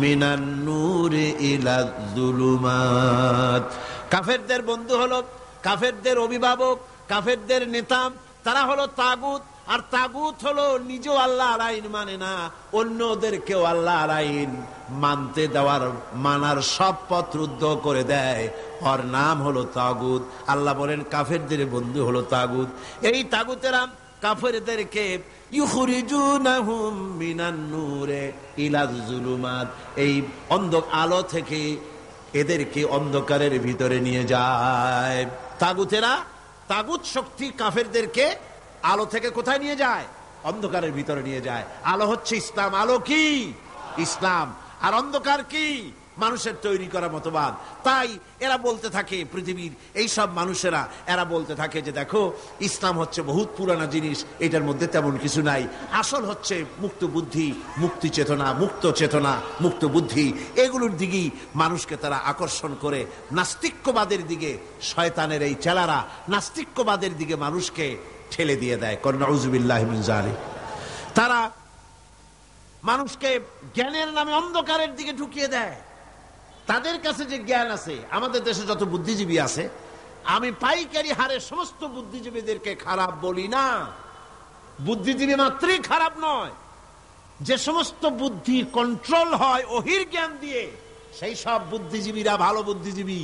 মিনান নূরি ইলাজ যুলুমাত। কাফেরদের বন্ধু হলো, কাফেরদের অভিভাবক, কাফেরদের নেতা, তারা হলো তাগুত। আর তাগুত হলো নিজেও আল্লাহর আইন মানে না, অন্যদেরকেও আল্লাহর আইন মানতে দেওয়ার, মানার সব পথ রুদ্ধ করে দেয়। ওর নাম হলো তাগুত। আল্লাহ বলেন কাফেরদের বন্ধু হলো তাগুত। এই তাগুতেরা কাফেরদেরকে ইউখরিজুনাহুম মিনান নূরে ইলাজ যুলুমাত, এই আলো থেকে এদেরকে অন্ধকারের ভিতরে নিয়ে যায়। তাগুতেরা, তাগুত শক্তি কাফেরদেরকে আলো থেকে কোথায় নিয়ে যায়? অন্ধকারের ভিতরে নিয়ে যায়। আলো হচ্ছে ইসলাম। আলো কি? ইসলাম। আর অন্ধকার কি? মানুষের তৈরি করা মতবাদ। তাই এরা বলতে থাকে, পৃথিবীর এই সব মানুষেরা এরা বলতে থাকে যে দেখো, ইসলাম হচ্ছে বহুত পুরানা জিনিস, এটার মধ্যে তেমন কিছু নাই। আসল হচ্ছে মুক্ত বুদ্ধি, মুক্তি চেতনা, মুক্ত চেতনা, মুক্ত বুদ্ধি, এগুলোর দিকেই মানুষকে তারা আকর্ষণ করে। নাস্তিক্যবাদের দিকে শয়তানের এই চেলারা নাস্তিক্যবাদের দিকে মানুষকে ঠেলে দিয়ে দেয়। নাউযুবিল্লাহি মিন যালিক। তারা মানুষকে জ্ঞানের নামে অন্ধকারের দিকে ঢুকিয়ে দেয়। তাদের কাছে যে জ্ঞান আছে, আমাদের দেশে যত বুদ্ধিজীবী আছে, আমি পাইকারি হারে সমস্ত বুদ্ধিজীবীদেরকে খারাপ বলি না। বুদ্ধিজীবী মাত্রই খারাপ নয়। যে সমস্ত বুদ্ধি কন্ট্রোল হয় ওহির জ্ঞান দিয়ে, সেই সব বুদ্ধিজীবীরা ভালো বুদ্ধিজীবী।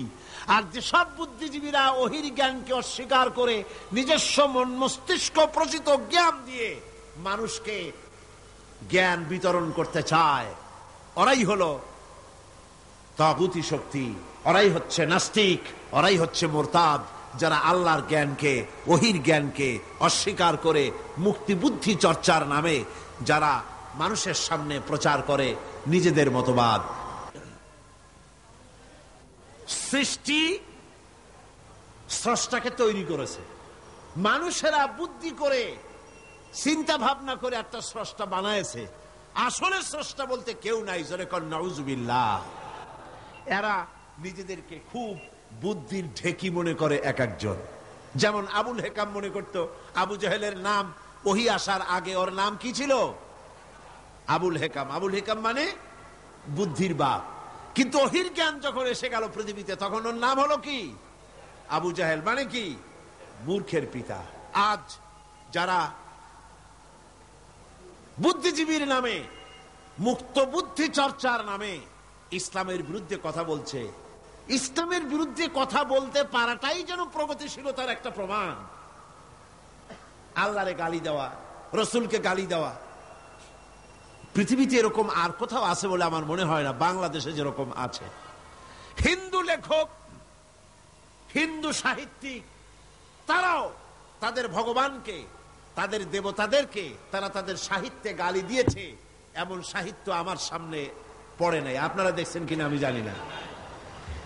আর যে সব বুদ্ধিজীবীরা ওহির জ্ঞানকে অস্বীকার করে নিজস্ব মন মস্তিষ্ক প্রচিত জ্ঞান দিয়ে মানুষকে জ্ঞান বিতরণ করতে চায়, ওরাই হলো তাগুতি শক্তি, ওরাই হচ্ছে নাস্তিক, ওরাই হচ্ছে মুরতাদ, যারা আল্লাহর জ্ঞানকে, ওহির জ্ঞানকে অস্বীকার করে মুক্তি বুদ্ধি চর্চার নামে যারা মানুষের সামনে প্রচার করে নিজেদের মতবাদ। সৃষ্টি স্রষ্টাকে তৈরি করেছে, মানুষেরা বুদ্ধি করে চিন্তা ভাবনা করে একটা স্রষ্টা বানায়েছে। আসলে স্রষ্টা বলতে কেউ নাই। জোরে কর নাউযুবিল্লাহ। এরা নিজেদেরকে খুব বুদ্ধির ঢেকি মনে করে এক একজন। যেমন আবুল হেকাম মনে করত আবু জাহেলের নাম ওহী আসার আগে ওর নাম কি ছিল? আবুল হেকাম। আবুল হেকাম মানে বুদ্ধির বাপ। কিন্তু ওহির জ্ঞান যখন এসে গেল পৃথিবীতে, তখন ওর নাম হলো কি? আবু জাহেল, মানে কি? মূর্খের পিতা। আজ যারা বুদ্ধিজীবীর নামে, মুক্ত বুদ্ধি চর্চার নামে ইসলামের বিরুদ্ধে কথা বলছে, ইসলামের বিরুদ্ধে কথা বলতে পারাটাই যেন প্রগতিশীলতার একটা প্রমাণ। আল্লাহরে গালি দেওয়া, রসুলকে গালি দেওয়া, পৃথিবীতে এরকম আর কোথাও আছে বলে আমার মনে হয় না। বাংলাদেশে যেরকম আছে, হিন্দু লেখক, হিন্দু সাহিত্যিক, তারাও তাদের ভগবানকে, তাদের দেবতাদেরকে তারা তাদের সাহিত্যে গালি দিয়েছে। এমন সাহিত্য আমার সামনে পড়ে নাই। আপনারা দেখছেন কিনা আমি জানি না।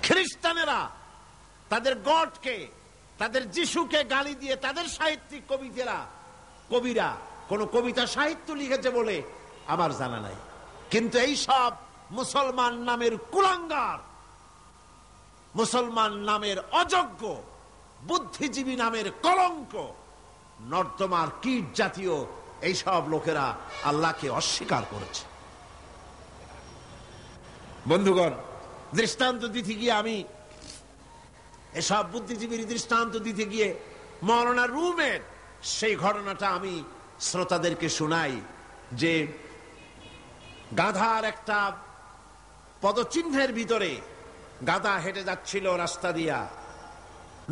খ্রিস্টানেরা তাদের গডকে, তাদের যিশুকে গালি দিয়ে তাদের সাহিত্যিক কবিরা কোন কবিতা সাহিত্য লিখেছে বলে আমার জানা নাই। কিন্তু এই সব মুসলমান নামের কুলাঙ্গার, মুসলমান নামের অযোগ্য, বুদ্ধিজীবী নামের কলঙ্ক, নর্দমার কীট জাতীয় এই সব লোকেরা আল্লাহকে অস্বীকার করেছে। বন্ধুগণ, দৃষ্টান্ত দিতে গিয়ে আমি এসব বুদ্ধিজীবীর দৃষ্টান্ত দিতে গিয়ে মওলানা রুমের সেই ঘটনাটা আমি শ্রোতাদেরকে শোনাই যে গাধার একটা পদচিহ্নের ভিতরে গাধা হেঁটে যাচ্ছিল রাস্তা দিয়া,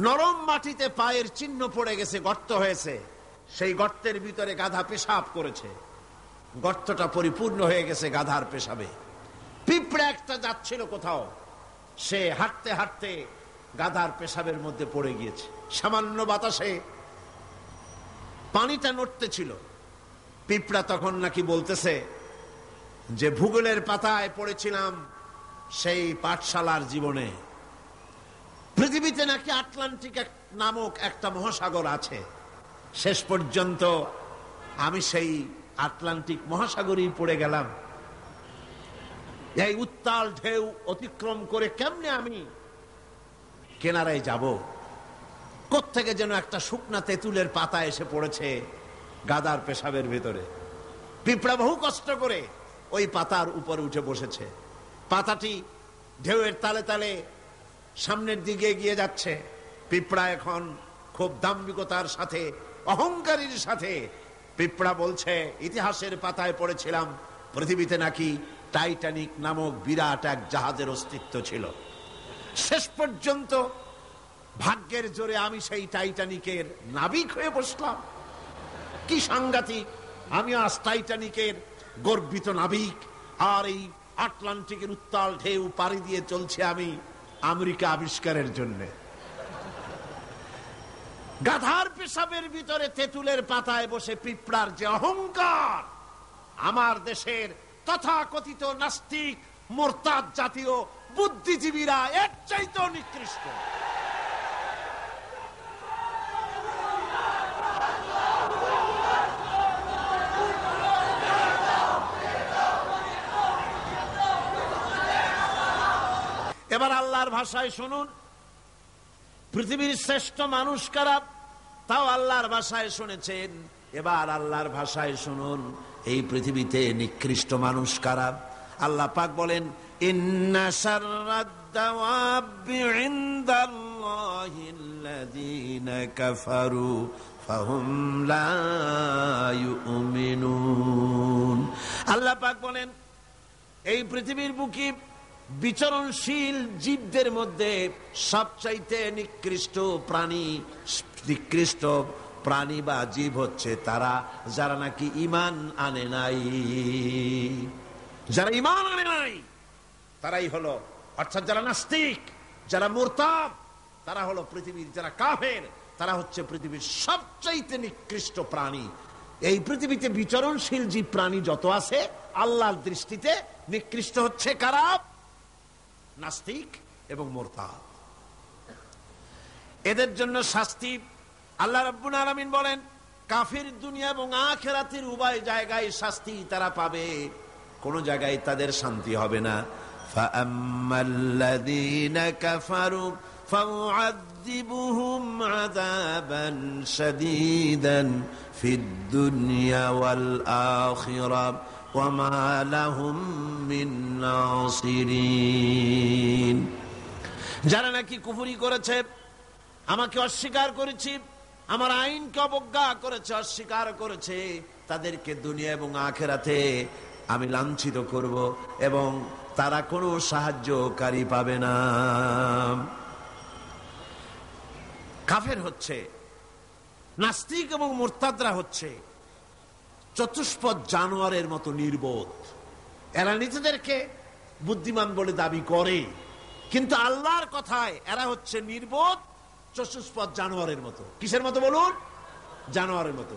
নরম মাটিতে পায়ের চিহ্ন পড়ে গেছে, গর্ত হয়েছে, সেই গর্তের ভিতরে গাধা পেশাব করেছে, গর্তটা পরিপূর্ণ হয়ে গেছে গাধার পেশাবে। পিঁপড়া একটা যাচ্ছিল কোথাও, সে হাঁটতে হাঁটতে গাধার পেশাবের মধ্যে পড়ে গিয়েছে। সামান্য বাতাসে পানিটা নড়তেছিল। পিঁপড়া তখন নাকি বলতেছে যে ভূগোলের পাতায় পড়েছিলাম সেই পাঠশালার জীবনে, পৃথিবীতে নাকি আটলান্টিক নামক একটা মহাসাগর আছে। শেষ পর্যন্ত আমি সেই আটলান্টিক মহাসাগরেই পড়ে গেলাম। এই উত্তাল ঢেউ অতিক্রম করে কেমনে আমি কিনারায় যাব? কোত্থেকে যেন একটা শুকনা তেঁতুলের পাতা এসে পড়েছে গাধার পেশাবের ভেতরে। পিঁপড়া বহু কষ্ট করে ওই পাতার উপরে উঠে বসেছে। পাতাটি ঢেউয়ের তালে তালে সামনের দিকে এগিয়ে যাচ্ছে। পিঁপড়া এখন খুব দাম্ভিকতার সাথে, অহংকারীর সাথে পিঁপড়া বলছে, ইতিহাসের পাতায় পড়েছিলাম পৃথিবীতে নাকি টাইটানিক নামক বিরাট এক জাহাজের অস্তিত্ব ছিল। শেষ পর্যন্ত ভাগ্যের জোরে আমি সেই টাইটানিকের নাবিক হয়ে বসলাম। কি সাংঘাতিক! আমি আজ টাইটানিকের গর্বিত নাবিক, আর এই আটলান্টিকের উত্তাল ঢেউ পাড়ি দিয়ে চলছে আমি আমেরিকা আবিষ্কারের জন্য। গাধার পেশাবের ভিতরে তেঁতুলের পাতায় বসে পিঁপড়ার যে অহংকার, আমার দেশের তথাকথিত নাস্তিক মোরতাদ জাতীয় বুদ্ধিজীবীরা এর চাইতেও নিকৃষ্ট। এবার আল্লাহর ভাষায় শুনুন, পৃথিবীর শ্রেষ্ঠ মানুষ কারা, তাও আল্লাহর ভাষায় শুনেছেন। এবার আল্লাহর ভাষায় শুনুন, এই পৃথিবীতে নিকৃষ্ট মানুষ কারা। আল্লাহ পাক বলেন, ইন্না শাররাদ দাওয়াবি ইনদাল্লাহিল্লাযীনা কাফারু ফাহুম লা ইউমিনুন। আল্লাহ পাক বলেন, এই পৃথিবীর বুকে বিচরণশীল জীবদের মধ্যে সবচাইতে নিকৃষ্ট প্রাণী বা জীব হচ্ছে তারা যারা নাকি ঈমান আনে নাই। যারা ঈমান আনে নাই তারাই হলো, অর্থাৎ যারা নাস্তিক, যারা মুরতাদ, তারা হলো পৃথিবীর যারা কাফের, তারা হচ্ছে পৃথিবীর সবচাইতে নিকৃষ্ট প্রাণী। এই পৃথিবীতে বিচরণশীল জীব প্রাণী যত আছে আল্লাহর দৃষ্টিতে নিকৃষ্ট হচ্ছে কারা? নাস্তিক এবং মুরতাদ। এদের জন্য শাস্তি আল্লাহ রাব্বুল আলামিন বলেন, কাফির দুনিয়া এবং আখিরাতের উভয় জায়গায় শাস্তি তারা পাবে, কোন জায়গায় তাদের শান্তি হবে না। ফাআম্মাল্লাযীনা কাফারু ফাউআযিবুহুম আযাবান শাদীদান ফিদ দুনিয়া ওয়াল আখিরাহ ওয়া মা লাহুম মিন নাসিরিন। যারা নাকি কুফরি করেছে, আমাকে অস্বীকার করেছে, আমার আইনকে অবজ্ঞা করেছে, অস্বীকার করেছে, তাদেরকে দুনিয়া এবং আখিরাতে আমি লাঞ্ছিত করব এবং তারা কোনো সাহায্যকারী পাবে না। কাফের হচ্ছে, নাস্তিক এবং মুরতাদরা হচ্ছে চতুষ্পদ জানোয়ারের মতো নির্বোধ। এরা নিজেদেরকে বুদ্ধিমান বলে দাবি করে, কিন্তু আল্লাহর কথায় এরা হচ্ছে নির্বোধ চতুষ্পদ জানোয়ারের মতো। কিসের মতো বলুন? জানোয়ারের মতো।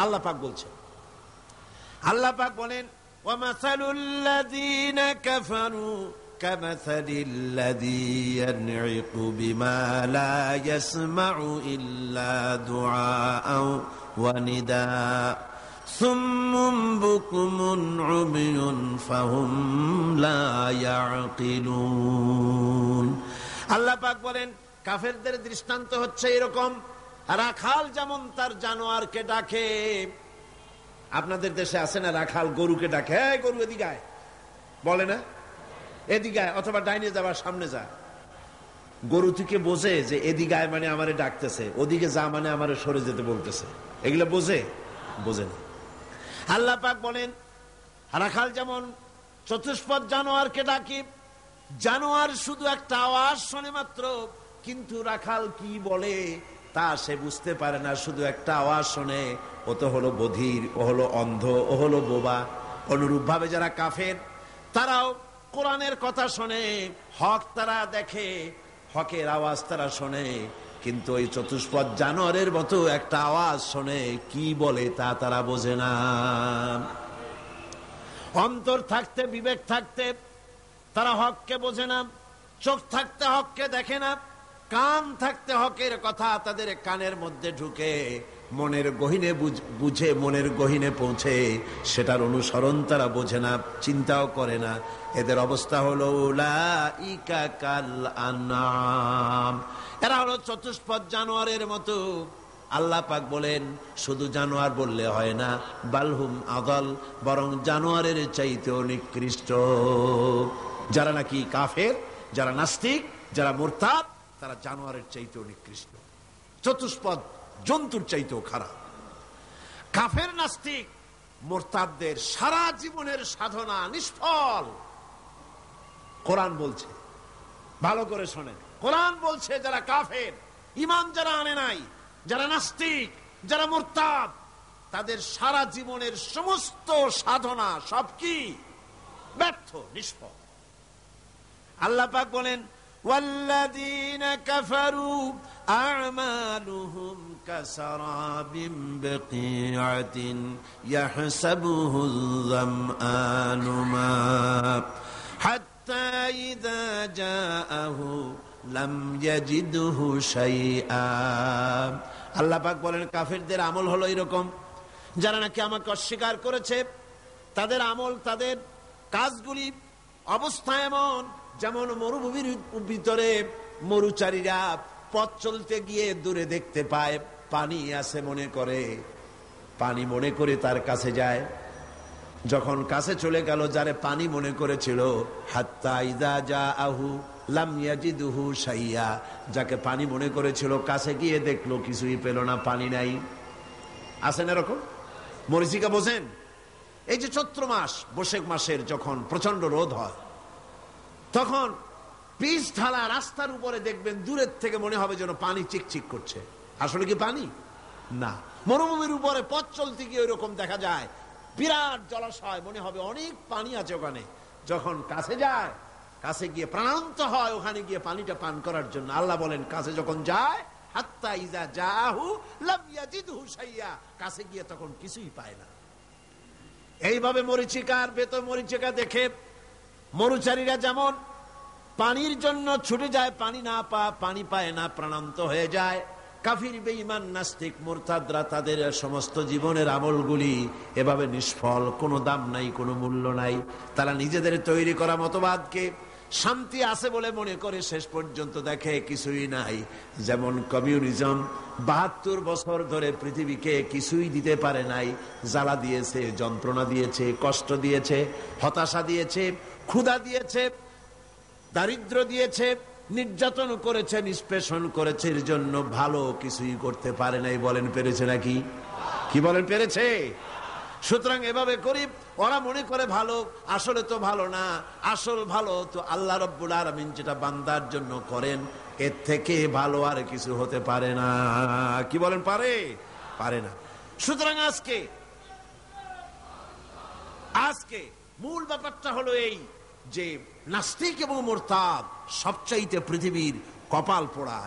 আল্লাহ পাক বলছেন, আল্লাহ পাক বলেন, ওয়ামাসালুল্লাযীনা কাফারু কামাসালিল্লাযী ইয়ানঈকু বিমা লা ইয়াসমাউ ইল্লা দুআআও ওয়া নিদা সুম্মুম বুকুমুন উমিয়ুন ফাহুম লা ইয়াকিলুন। আল্লাহ পাক বলেন, কাফেরদের দৃষ্টান্ত হচ্ছে এরকম, রাখাল যেমন তার জানোয়ারকে ডাকে। আপনাদের দেশে আছে না রাখাল গরুকে ডাকে, হ্যাঁ গরু এদিকে আয়, বলে না? এদিকে আয়, অথবা ডাইনে যাবার সামনে যা। গরু থেকে বোঝে যে এদিকে আয় মানে আমারে ডাকতেছে, ওদিকে যা মানে আমারে সরে যেতে বলতেছে। এগুলো বোঝে? বোঝে না। আল্লাহ পাক বলেন, রাখাল যেমন চতুষ্পদ জানোয়ারকে ডাকে, জানোয়ার শুধু একটা আওয়াজ শোনে মাত্র, কিন্তু রাখাল কি বলে তা সে বুঝতে পারে না, শুধু একটা আওয়াজ শোনে। ও তো হলো বধির, ও হলো অন্ধ, ও হলো বোবা। অনুরূপ ভাবে যারা কাফের, তারাও কোরআনের কথা শোনে, হক তারা দেখে, হকের আওয়াজ তারা শোনে, কিন্তু ওই চতুষ্পদ জানোয়ারের মতো একটা আওয়াজ শোনে, কি বলে তা তারা বোঝে না। অন্তর থাকতে, বিবেক থাকতে তারা হককে বোঝে না, চোখ থাকতে হককে দেখে না, কান থাকতে হকের কথা তাদের কানের মধ্যে ঢুকে, মনের গহীনে বুঝে, মনের গহীনে পৌঁছে, সেটার অনুসরণ তারা বোঝে না, চিন্তাও করে না। এদের অবস্থা হলো উলাইকা কাল আনআম, এরা হলো চতুষ্পদ জানোয়ারের মতো। আল্লাহ পাক বলেন, শুধু জানোয়ার বললে হয় না, বালহুম আদাল, বরং জানোয়ারের চাইতেও নিকৃষ্ট। যারা নাকি কাফের, যারা নাস্তিক, যারা মুরতাদ, তারা জানোয়ারের চাইতেও নিকৃষ্ট, চতুষ্পদ জন্তুর চাইতেও খারাপ। কাফের নাস্তিক মুরতাদদের সারা জীবনের সাধনা নিষ্ফল। কোরআন বলছে, ভালো করে শোনেন, কোরআন বলছে যারা কাফের, ঈমান যারা আনে নাই, যারা নাস্তিক, যারা মুরতাদ, তাদের সারা জীবনের সমস্ত সাধনা সব কি? ব্যর্থ, নিষ্ফল। আল্লাহ পাক বলেন, ওয়াল্লাযীনা কাফারু أعمالهم كسراب بقيعة يحسبه الظمآن ماء حتى إذا جاءه لم يجده شيئا আল্লাহ পাক বলেন কাফেরদের আমল হলো এরকম, যারা নাকি আমাকে অস্বীকার করেছে তাদের আমল, তাদের কাজগুলি অবস্থা এমন যেমন মরুভূমির ভিতরে মরুচারীরা পথ চলতে গিয়ে দূরে দেখতে পায় পানি আছে, পানি মনে করে তার কাছে যায়। যখন কাছে চলে গেল, যারে পানি মনে করেছিল, হাত্তা ইযা জাআহু লাম ইয়াজিদহু শাইয়া, যাকে পানি মনে করেছিল কাছে গিয়ে দেখলো কিছুই পেল না, পানি নাই। আছেন এরকম? মরীচিকা বোঝেন? এই যে চৈত্র মাস, বৈশাখ মাসের যখন প্রচন্ড রোদ হয়, তখন পিচ ঢালা রাস্তার উপরে দেখবেন দূরের থেকে মনে হবে যেন পানি চিকচিক করছে। আসলে কি পানি? না। মরুভূমির উপরে পথ চলতে গিয়ে ওইরকম দেখা যায়, বিরাট জলাশয়, মনে হবে অনেক পানি আছে ওখানে। যখন কাছে যায়, কাছে গিয়ে প্রাণান্ত হয় ওখানে গিয়ে পানিটা পান করার জন্য। আল্লাহ বলেন কাছে যখন যায়, হাত্তা ইযা জাআহু লাম ইয়াজিদহু শাইয়া, কাছে গিয়ে তখন কিছুই পায় না। এইভাবে মরীচিকার বেত মরীচিকা দেখে মরুচারীরা যেমন পানির জন্য ছুটে যায়, পানি পায় না, প্রাণান্ত হয়ে যায়। কাফির, বেঈমান, নাস্তিক, মুরতাদরা তাদের সমস্ত জীবনের আমলগুলি এভাবে নিষ্ফল, কোনো দাম নাই, কোনো মূল্য নাই। তারা নিজেদের তৈরি করা মতবাদকে শান্তি আছে বলে মনে করে শেষ পর্যন্ত দেখে কিছুই নাই। যেমন কমিউনিজম ৭২ বছর ধরে পৃথিবীকে কিছুই দিতে পারে নাই, জ্বালা দিয়েছে, যন্ত্রণা দিয়েছে, কষ্ট দিয়েছে, হতাশা দিয়েছে, ক্ষুধা দিয়েছে, দারিদ্র দিয়েছে, নির্যাতন করেছে, নিষ্পেষণ করেছে, এর জন্য ভালো কিছুই করতে পারে নাই। বলেন পেরেছে নাকি? কি বলেন পেরেছে? সুতরাং এভাবে করি ওরা মনে করে ভালো, আসলে তো ভালো না। আসল ভালো তো আল্লাহ রাব্বুল আলামিন যেটা বান্দার জন্য করেন, এর থেকে ভালো আর কিছু হতে পারে না। কি বলেন? পারে না। সুতরাং আজকে মূল ব্যাপারটা হলো এই যে নাস্তিক এবং মুরতাদ সবচাইতে পৃথিবীর কপাল পোড়া।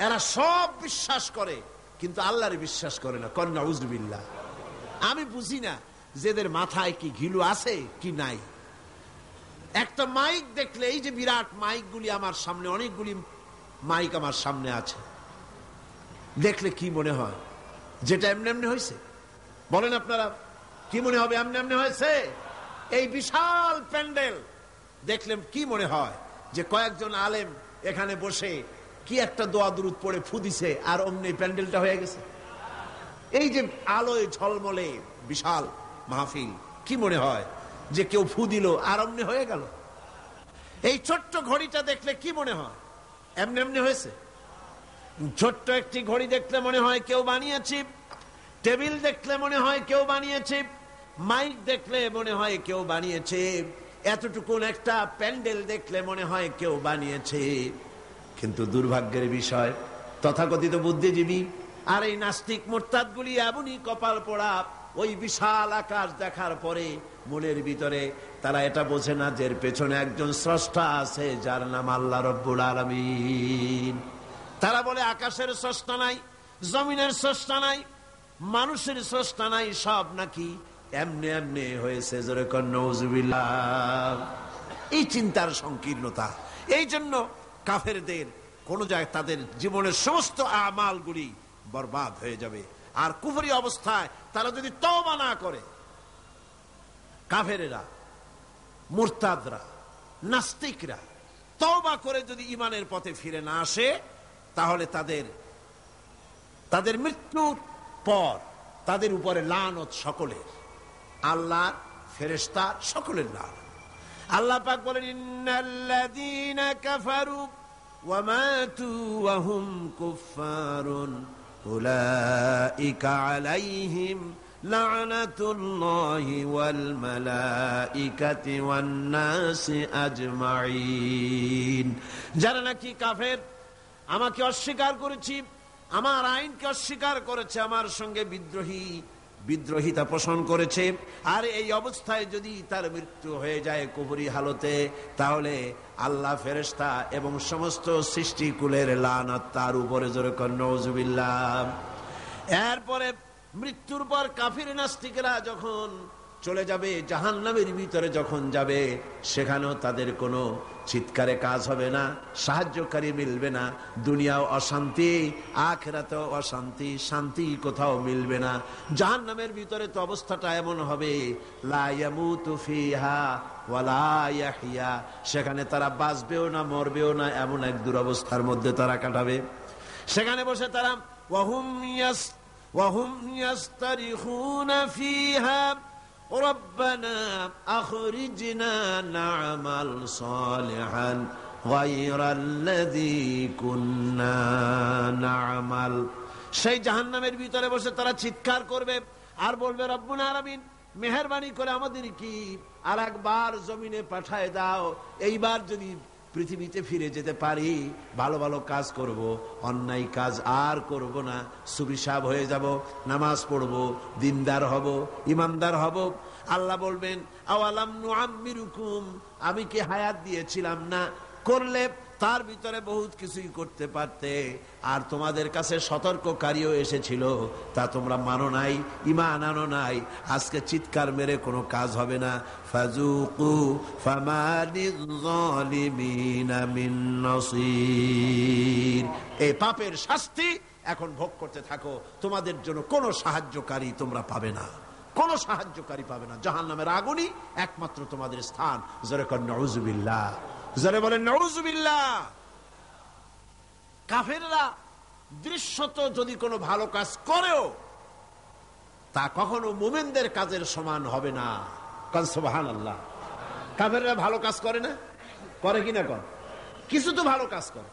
এরা সব বিশ্বাস করে কিন্তু আল্লাহর বিশ্বাস করে না। কন নাউযুবিল্লাহ। আমি বুঝি না যেদের মাথায় কি ঘিলু আছে কি নাই। একটা মাইক দেখলে, এই যে বিরাট মাইকগুলি আমার সামনে, অনেকগুলি মাইক আমার সামনে আছে, দেখলে কি মনে হয়? যেটা এমনি এমনি হয়েছে? বলেন আপনারা, কি মনে হবে? এমনি এমনি হয়েছে? এই বিশাল প্যান্ডেল দেখলে কি মনে হয়? যে কয়েকজন আলেম এখানে বসে কি একটা দোয়া দুরূদ পড়ে ফু দিছে আর অমনি প্যান্ডেলটা হয়ে গেছে। এই যে আলোয় ঝলমলে বিশাল মাহফিল, কি মনে হয় যে কেউ ফু দিল আর অমনি হয়ে গেল? এই ছোট্ট ঘড়িটা দেখলে কি মনে হয়? এমনি এমনি হয়েছে? ছোট্ট একটি ঘড়ি দেখলে মনে হয় কেউ বানিয়েছে, টেবিল দেখলে মনে হয় কেউ বানিয়েছে, মাইক দেখলে মনে হয় কেউ বানিয়েছে, এতটুকুন একটা প্যান্ডেল দেখলে মনে হয় কেউ বানিয়েছে। কিন্তু দুর্ভাগ্যের বিষয়, তথাকথিত বুদ্ধিজীবী আর এই নাস্তিক মুরতাদগুলি এমনই কপাল পোড়া, ওই বিশাল আকাশ দেখার পরে মনের ভিতরে তারা এটা বোঝে না যে এর পেছনে একজন স্রষ্টা আছে, যার নাম আল্লাহ রাব্বুল আলামিন। তারা বলে আকাশের স্রষ্টা নাই, জমিনের স্রষ্টা নাই, মানুষের স্রষ্টা নাই, সব নাকি এমনি এমনি হয়েছে। জোরে কর নাউযুবিল্লাহ। এই চিন্তার সংকীর্ণতা, এই জন্য কাফেরদের কোন জায়গায় তাদের জীবনের সমস্ত আমালগুলি বরবাদ হয়ে যাবে। আর কুফরি অবস্থায় তারা যদি তওবা না করে, কাফেরেরা, মুরতাদরা, নাস্তিকরা তওবা করে যদি ঈমানের পথে ফিরে না আসে, তাহলে তাদের মৃত্যুর পর তাদের উপরে লানত সকলের, আল্লাহ, ফেরেশতা, সকলের লানত। আল্লাহ পাক বলেন ইন্নাল্লাযীনা কাফারু ওয়া মাতু ওয়া হুম কুফফারুন উলাইকা আলাইহিম লা'নাতুল্লাহি ওয়াল মালাইকাতি ওয়ান নাসি আজমাইন। যারা নাকি কাফের, আমাকে অস্বীকার করেছি, আমার আইনকে অস্বীকার করেছে, আমার সঙ্গে বিদ্রোহী, বিদ্রোহিতা পোষণ করেছে, আর এই অবস্থায় যদি তার মৃত্যু হয়ে যায় কুফরি হালতে, তাহলে আল্লাহ, ফেরেশতা এবং সমস্ত সৃষ্টিকুলের লানত তার উপরে, জোরে কর নাউজুবিল্লাহ। এরপরে মৃত্যুর পর কাফির নাস্তিকেরা যখন চলে যাবে, জাহান্নামের ভিতরে যখন যাবে, সেখানেও তাদের কোনো চিৎকারে কাজ হবে না, সাহায্যকারী মিলবে না। দুনিয়াও অশান্তি, আখিরাতেও অশান্তি, শান্তি কোথাও মিলবে না। জাহান্নামের ভিতরে তো অবস্থাটা এমন হবে, লা ইয়ামুতু ফিহা ওয়ালা ইয়াহইয়া, সেখানে তারা বাঁচবেও না মরবেও না, এমন এক দুরবস্থার মধ্যে তারা কাটাবে। সেখানে বসে তারা ওয়াহুম ইয়াস্তারিখুনা ফিহা রব্বানা আখরিজনা না'মাল সালিহান গায়রাল্লাযী কুন্না না'মাল। সেই জাহান্নামের ভিতরে বসে তারা চিৎকার করবে আর বলবে, রব্বুল আলামিন, মেহেরবানি করে আমাদের কি আর একবার জমিনে পাঠায় দাও, এইবার যদি পৃথিবীতে ফিরে যেতে পারি, ভালো ভালো কাজ করব, অন্যায় কাজ আর করব না, সুবিশাব হয়ে যাব, নামাজ পড়ব, দিনদার হব, ইমানদার হব। আল্লাহ বলবেন, আওয়ালাম নুআম্মিরুকুম, আমি কি হায়াত দিয়েছিলাম না? করলে তার ভিতরে বহুত কিছুই করতে পারতে, আর তোমাদের কাছে সতর্ককারীও এসেছিল, তা তোমরা মানো নাই, ঈমান আনো নাই। আজকে চিৎকার মেরে কোনো কাজ হবে না। ফাযুকু ফামা লিয-যালিমিনা মিন নাসীর, এই পাপের শাস্তি এখন ভোগ করতে থাকো, তোমাদের জন্য কোনো সাহায্যকারী তোমরা পাবে না, কোনো সাহায্যকারী পাবে না। জাহান্নামের আগুনই একমাত্র তোমাদের স্থান। জোরে কর নাউজুবিল্লাহ, জোরে বলেন নাউজুবিল্লাহ। কাফেররা দৃশ্যত যদি কোনো ভালো কাজ করেও, তা কখনো মুমিনদের কাজের সমান হবে না। কারণ সুবহানাল্লাহ, কাফেররা ভালো কাজ করে না, করে কিনা? করে, কিছু তো ভালো কাজ করে,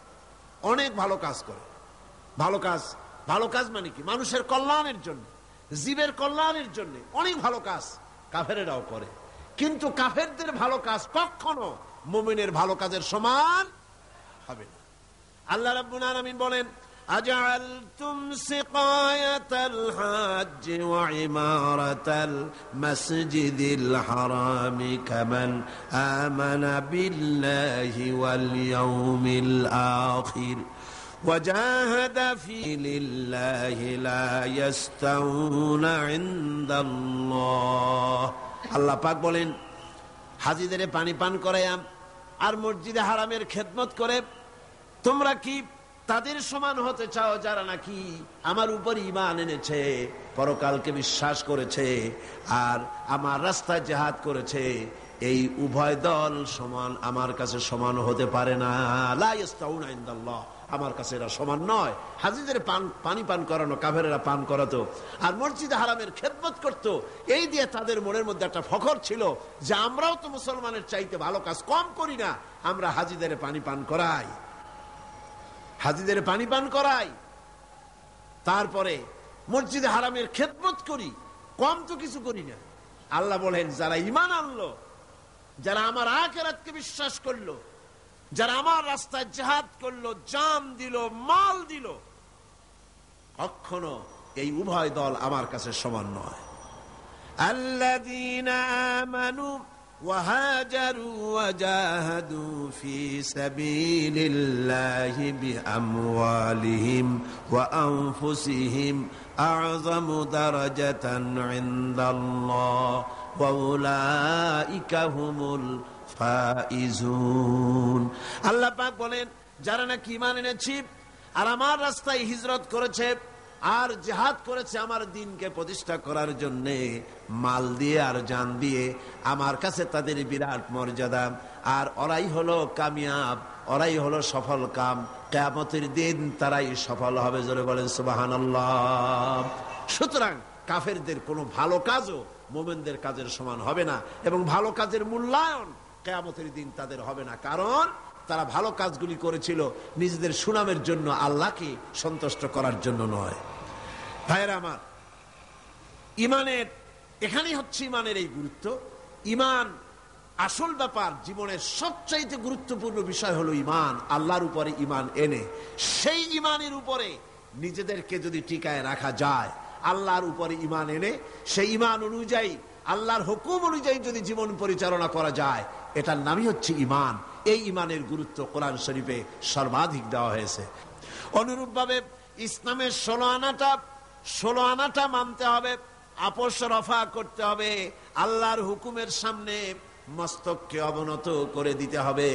অনেক ভালো কাজ করে। ভালো কাজ, ভালো কাজ মানে কি? মানুষের কল্যাণের জন্য, জীবের কল্যাণের জন্য অনেক ভালো কাজ কাফেরেরাও করে। কিন্তু কাফেরদের ভালো কাজ কখনো মুমিনের ভালো কাজের সমান হবে না। আল্লাহ রাব্বুল আলামিন বলেন, আজআলতুম সিকায়াতাল হাজ্জ ওয়া ইমারাতাল মাসজিদিল হারামি কামান আমানা বিল্লাহি ওয়াল ইয়াউমিল আখির وجاهد في لله لا يستوون عند الله। আল্লাহ পাক বলেন, হাজীদের পানি পান করায়াম আর মসজিদে হারামের খেদমত করে তোমরা কি তাদের সমান হতে চাও যারা নাকি আমার উপর ঈমান এনেছে, পরকালকে বিশ্বাস করেছে আর আমার রাস্তায় জিহাদ করেছে? এই উভয় দল সমান আমার কাছে সমান হতে পারে না। লা ইস্তাউনা ইনদাল্লাহ, আমার কাছে এরা সমান নয়। হাজীদের পানি পান করানো কাফেরেরা পান করাতো আর মসজিদে হারামের খেদমত করতো, এই দিয়ে তাদের মনের মধ্যে একটা ফখর ছিল যে আমরাও তো মুসলমানের চাইতে ভালো কাজ কম করি না, আমরা হাজীদের পানি পান করাই, হাজীদের পানি পান করাই, তারপরে মসজিদে হারামের খেদমত করি, কম তো কিছু করি না। আল্লাহ বলেন, যারা ঈমান আনলো, যারা আমার আখিরাতকে বিশ্বাস করলো, যারা আমার রাস্তায় জিহাদ করলো, জান দিল, মাল দিল, কখনো এই উভয় দল আমার কাছে সমান নয়। আল্লাযীনা আমানু ওয়া হাজারু ওয়া জাহাদু ফি সাবিলিল্লাহি বিআমওয়ালিহিম ওয়া আনফুসিহিম আ'যামু দারাজাতান ইনদাল্লাহ ওয়া উলাইকা হুমুল ফাইজুন। আল্লাহ পাক বলেন, যারা নাকি ঈমান এনেছে আর আমার রাস্তায় হিজরত করেছে আর জিহাদ করেছে আমার দ্বীনকে প্রতিষ্ঠা করার জন্য, মাল দিয়ে আর জান দিয়ে, আমার কাছে তাদের বিরাট মর্যাদা। আর ওরাই হলো কামিয়াব, ওরাই হলো সফল কাম, কিয়ামতের দিন তারাই সফল হবে। জোরে বলেন সুবহানাল্লাহ। সুতরাং কাফেরদের কোনো ভালো কাজও মুমিনদের কাজের সমান হবে না, এবং ভালো কাজের মূল্যায়ন কিয়ামতের দিন তাদের হবে না, কারণ তারা ভালো কাজগুলি করেছিল নিজেদের সুনামের জন্য, আল্লাহকে সন্তুষ্ট করার জন্য নয়। ভাইয়েরা আমার, ঈমানের এখানেই হচ্ছে ঈমানের এই গুরুত্ব। ঈমান আসল ব্যাপার, জীবনের সবচাইতে গুরুত্বপূর্ণ বিষয় হলো ঈমান। আল্লাহর উপরে ঈমান এনে সেই ঈমানের উপরে নিজেদেরকে যদি টিকায় রাখা যায়, আল্লাহর উপরে ঈমান এনে সেই ঈমান অনুযায়ী আল্লাহর হুকুম অনুযায়ী যদি জীবন পরিচালনা করা যায়, এটার নামই হচ্ছে ঈমান। এই ঈমানের গুরুত্ব কোরআন শরীফে সর্বাধিক দেওয়া হয়েছে। অনুরূপভাবে ইসলামের 16 আনাটা মানতে হবে, আপোষ রফা করতে হবে, আল্লাহর হুকুমের সামনে মস্তককে অবনত করে দিতে হবে।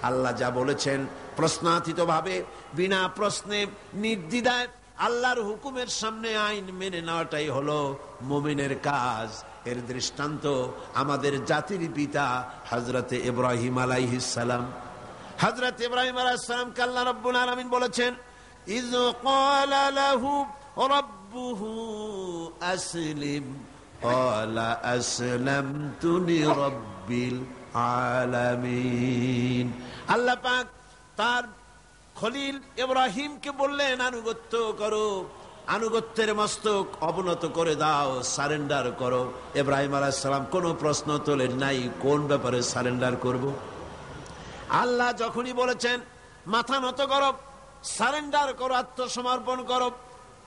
আল্লাহ যা বলেছেন প্রশ্নাতীত ভাবে, বিনা প্রশ্নে, নির্দ্বিধায় আল্লাহর হুকুমের সামনে আইন মেনে নেওয়াটাই হলো মুমিনের কাজ। এর দৃষ্টান্ত আমাদের জাতির পিতা হযরতে ইব্রাহিম আলাইহিস সালাম। হযরত ইব্রাহিম আলাইহিস সালামকে আল্লাহ রাব্বুল আলামিন বলেছেন, ইয ক্বালা লাহু রাব্বুহু আসলিম ক্বালা আসলামতু লিরাব্বিল আলামিন। আল্লাহ পাক তার খলিল ইব্রাহিমকে বললেন, আনুগত্য করো, আনুগত্যের মস্তক অবনত করে দাও, সারেন্ডার করো। ইব্রাহিম আলাইহিস সালাম কোনো প্রশ্ন তোলেন নাই, কোন ব্যাপারে সারেন্ডার করব। আল্লাহ যখনই বলেছেন মাথা নত করো, সারেন্ডার করো, আত্মসমর্পণ করো,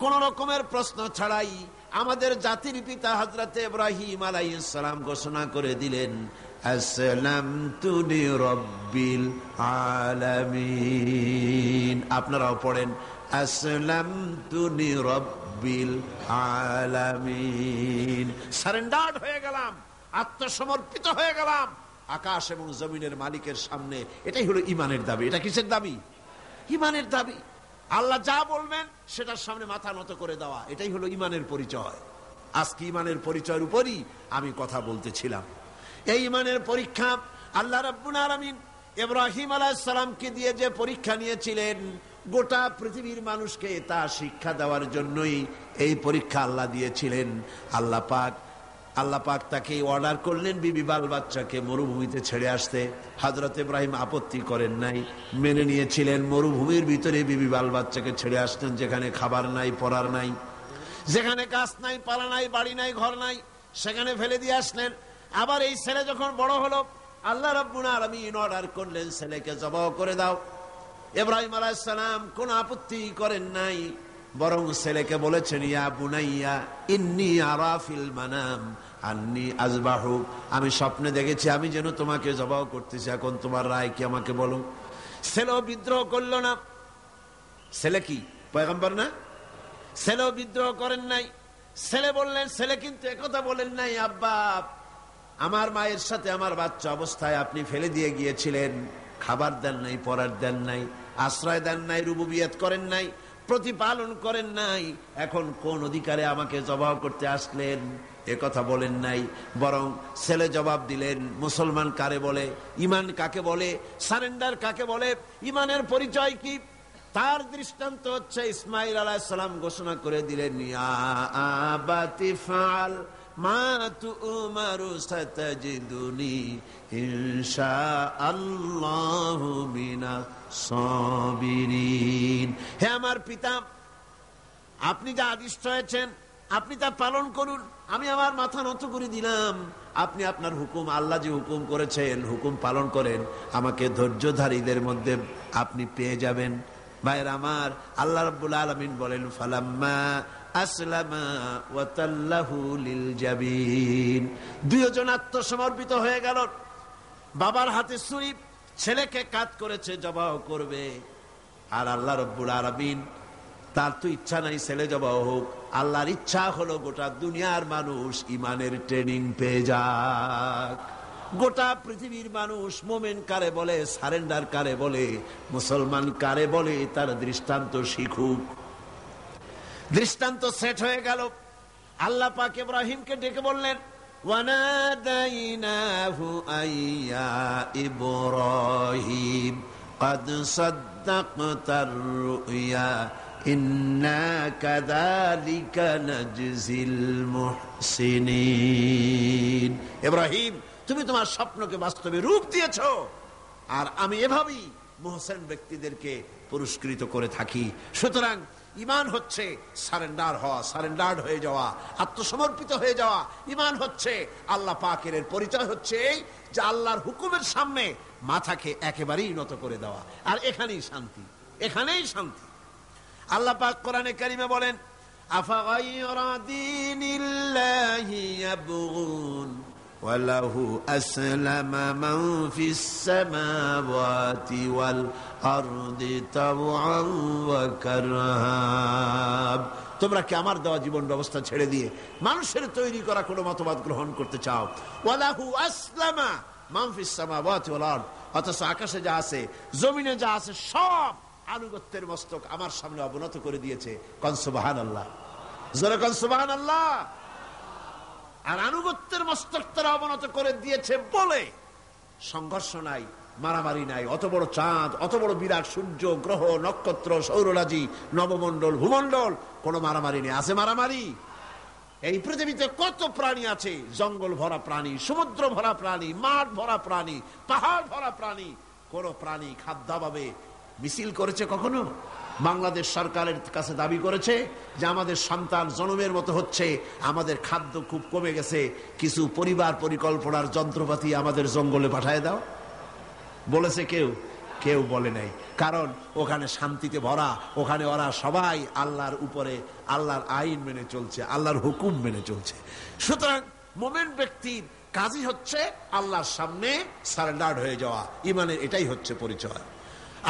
কোন রকমের প্রশ্ন ছাড়াই আমাদের জাতির পিতা হযরতে ইব্রাহিম আলাইহিস সালাম ঘোষণা করে দিলেন, আসলামতু লিরাব্বিল আলামিন। আপনারাও পড়েন, আসলামতু লিরাব্বিল আলামিন। সারেন্ডার হয়ে গেলাম, আত্মসমর্পিত হয়ে গেলাম আকাশ এবং জমিনের মালিকের সামনে। এটাই হলো ঈমানের দাবি। এটা কিসের দাবি? ঈমানের দাবি। আল্লাহ যা বলবেন সেটার সামনে মাথা নত করে দেওয়া, এটাই হলো ঈমানের পরিচয়। আজকে ঈমানের পরিচয়ের উপরই আমি কথা বলতেছিলাম। এই ঈমানের পরীক্ষা আল্লাহ রাব্বুল আলামিন ইব্রাহিম আলাইহিস সালামকে দিয়ে যে পরীক্ষা নিয়েছিলেন, গোটা পৃথিবীর মানুষকে তা শিক্ষা দেওয়ার জন্যই এই পরীক্ষা আল্লাহ দিয়েছিলেন। আল্লাহ পাক তাকে অর্ডার করলেন বিবি বাল বাচ্চাকে মরুভূমিতে ছেড়ে আসতে। হযরত ইব্রাহিম আপত্তি করেন নাই, মেনে নিয়েছিলেন। মরুভূমির ভিতরে বিবি বাল বাচ্চাকে ছেড়ে আসতেন, যেখানে খাবার নাই, পরার নাই, যেখানে গাছ নাই, পালা নাই, বাড়ি নাই, ঘর নাই, সেখানে ফেলে দিয়ে আসলেন। আবার এই ছেলে যখন বড় হলো, আল্লাহ রাব্বুল আলামিন অর্ডার করলেন ছেলেকে জবাহ করে দাও। ইব্রাহিম আলাইহিস সালাম কোনো আপত্তি করেন নাই, বরং ছেলেকে বলেছেন, ইয়া বুনাইয়া ইন্নী আরা ফিল মানাম আন্নী আযবাহু, আমি স্বপ্নে দেখেছি আমি যেন তোমাকে জবাহ করতেছি, এখন তোমার রায় কি আমাকে বলো। ছেলেও বিদ্রোহ করলো না। ছেলে কি পয়গম্বর না? ছেলেও বিদ্রোহ করেন নাই। ছেলে বললেন, ছেলে কিন্তু একথা বলেন নাই, আব্বা আমার মায়ের সাথে আমার বাচ্চা অবস্থায় আপনি ফেলে দিয়ে গিয়েছিলেন, খাবার দেন নাই, পরার দেন নাই, আশ্রয় দেন নাই, রুবুবিয়ত করেন নাই, প্রতিপালন করেন নাই, এখন কোন অধিকারে আমাকে জবাব করতে আসলেন? এ কথা বলেন নাই। বরং ছেলে জবাব দিলেন, মুসলমান কারে বলে, ঈমান কাকে বলে, সারেন্ডার কাকে বলে, ঈমানের পরিচয় কি, তার দৃষ্টান্ত হচ্ছে ইসমাঈল আলাইহিস সালাম ঘোষণা করে দিলেন, ইয়া আবাতি ফাল মা তু'মারু সাতাজিদুনি ইনশাআল্লাহু মিনাস সাবিরিন। হে আমার পিতা, আপনি যা আদিষ্ট হয়েছেন আপনি তা পালন করুন, আমি আমার মাথা নত করে দিলাম। আপনি আপনার হুকুম, আল্লাহ যে হুকুম করেছেন হুকুম পালন করেন, আমাকে ধৈর্যধারীদের মধ্যে আপনি পেয়ে যাবেন। ভাইরা আমার, আল্লাহ রাব্বুল আলামিন বলেন, ফালাম্মা আসলামা ওয়া তাল্লাহু লিল জাবিন। দুইজন আত্মসমর্পিত হয়ে গেল। বাবার হাতে ছুরি, ছেলেকে কাজ করেছে, জবাহ করবে। আর আল্লাহ রাব্বুল আলামিন, তার তো ইচ্ছা নাই ছেলে জবাহ হোক, আল্লাহর ইচ্ছা হলো গোটা দুনিয়ার মানুষ ঈমানের ট্রেনিং পেয়ে যাক। গোটা পৃথিবীর মানুষ মোমেন কারে বলে, সারেন্ডার কারে বলে, মুসলমান কারে বলে, তার দৃষ্টান্ত শিখুক। দৃষ্টান্ত সেট হয়ে গেল। আল্লাহ পাক ইব্রাহিমকে ডেকে বললেন, ওয়ানাদাইনাহু আইয়া ইব্রাহিম قد صدقت الرؤيا إنا كذلك نجزي المحسنين। ইব্রাহিম, তুমি তোমার স্বপ্নকে বাস্তবে রূপ দিয়েছো, আর আমি এভাবেই মুহসিন ব্যক্তিদেরকে পুরস্কৃত করে থাকি। সুতরাং ঈমান হচ্ছে সারেন্ডার হওয়া, সারেন্ডার্ড হয়ে যাওয়া, আত্মসমর্পিত হয়ে যাওয়া। ঈমান হচ্ছে আল্লাহ পাকের পরিচয় হচ্ছে এই যে আল্লাহর হুকুমের সামনে মাথাকে একেবারেই নত করে দেওয়া। আর এখানেই শান্তি, এখানেই শান্তি। আল্লাহ পাক কোরআনে কারিমে বলেন, আফাগায়রা দীনিল্লাহি ইয়াবগুন ওয়ালাহু আসলামা মান ফিস সামাওয়াতি ওয়াল আরদি তাওআন ওয়া কারহা। তোমরা কি আমার দেওয়া জীবন ব্যবস্থা ছেড়ে দিয়ে মানুষের তৈরি করা কোনো মতবাদ গ্রহণ করতে চাও? ওয়ালাহু আসলামা মান ফিস সামাওয়াতি ওয়াল আরদ, অথচ আকাশে যা আছে জমিনে যা আছে সব আনুগত্যের মস্তক আমার সামনে অবনত করে দিয়েছে। কোন সুবহানাল্লাহ, জোরে কোন সুবহানাল্লাহ। আর আনুগত্যের মস্তক তারা অবনত করে দিয়েছে বলে সংঘর্ষ নাই, মারামারি নাই। অত বড় চাঁদ, অত বড় বিরাট সূর্য, গ্রহ, নক্ষত্র, সৌররাজি, নবমণ্ডল, ভূমণ্ডল, কোনো মারামারি নেই। আছে মারামারি? এই পৃথিবীতে কত প্রাণী আছে, জঙ্গল ভরা প্রাণী, সমুদ্র ভরা প্রাণী, মাঠ ভরা প্রাণী, পাহাড় ভরা প্রাণী। কোন প্রাণী খাদ্যাভাবে মিছিল করেছে কখনো? বাংলাদেশ সরকারের কাছে দাবি করেছে যে আমাদের সন্তান জন্মের মতো হচ্ছে, আমাদের খাদ্য খুব কমে গেছে, কিছু পরিবার পরিকল্পনার যন্ত্রপাতি আমাদের জঙ্গলে পাঠায় দাও। বলেছে কেউ? কেউ বলে নাই। কারণ ওখানে শান্তিতে ভরা, ওখানে ওরা সবাই আল্লাহর উপরে, আল্লাহর আইন মেনে চলছে, আল্লাহর হুকুম মেনে চলছে। সুতরাং মোমেন ব্যক্তির কাজই হচ্ছে আল্লাহর সামনে সারেন্ডার হয়ে যাওয়া। ইমানের এটাই হচ্ছে পরিচয়।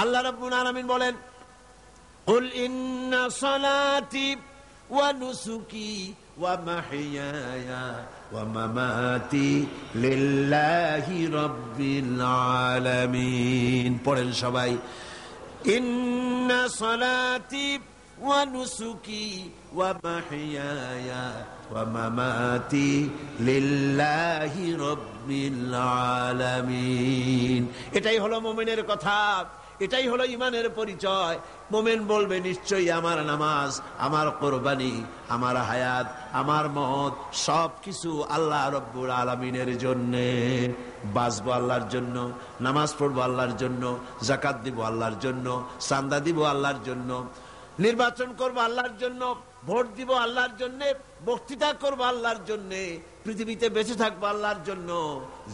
আল্লাহ রাব্বুল আলামিন বলেন, কুল ইন্না সালাতি ওয়া নুসুকি ওয়া মাহইয়ায়া ওয়া মামাতি লিল্লাহি রাব্বিল আলামিন। পড়েন সবাই, ইন্না সালাতি ওয়া নুসুকি ওয়া মাহইয়ায়া ওয়া মামাতি লিল্লাহি রাব্বিল আলামিন। এটাই হলো মুমিনের কথা, এটাই হলো ইমানের পরিচয়। মুমিন বলবে নিশ্চয়ই আমার নামাজ, আমার কোরবানি, আমার হায়াত, আমার মত সবকিছু আল্লাহ রব্বুল আলামিনের জন্য। বাঁচবো আল্লাহর জন্য, নামাজ পড়বো আল্লাহর জন্য, যাকাত দিব আল্লাহর জন্য, চাঁদা দিব আল্লাহর জন্য, নির্বাচন করবো আল্লাহর জন্য, ভোট দিব আল্লাহর জন্য, বক্তৃতা করবো আল্লাহর জন্য, পৃথিবীতে বেঁচে থাকবো আল্লাহর জন্য,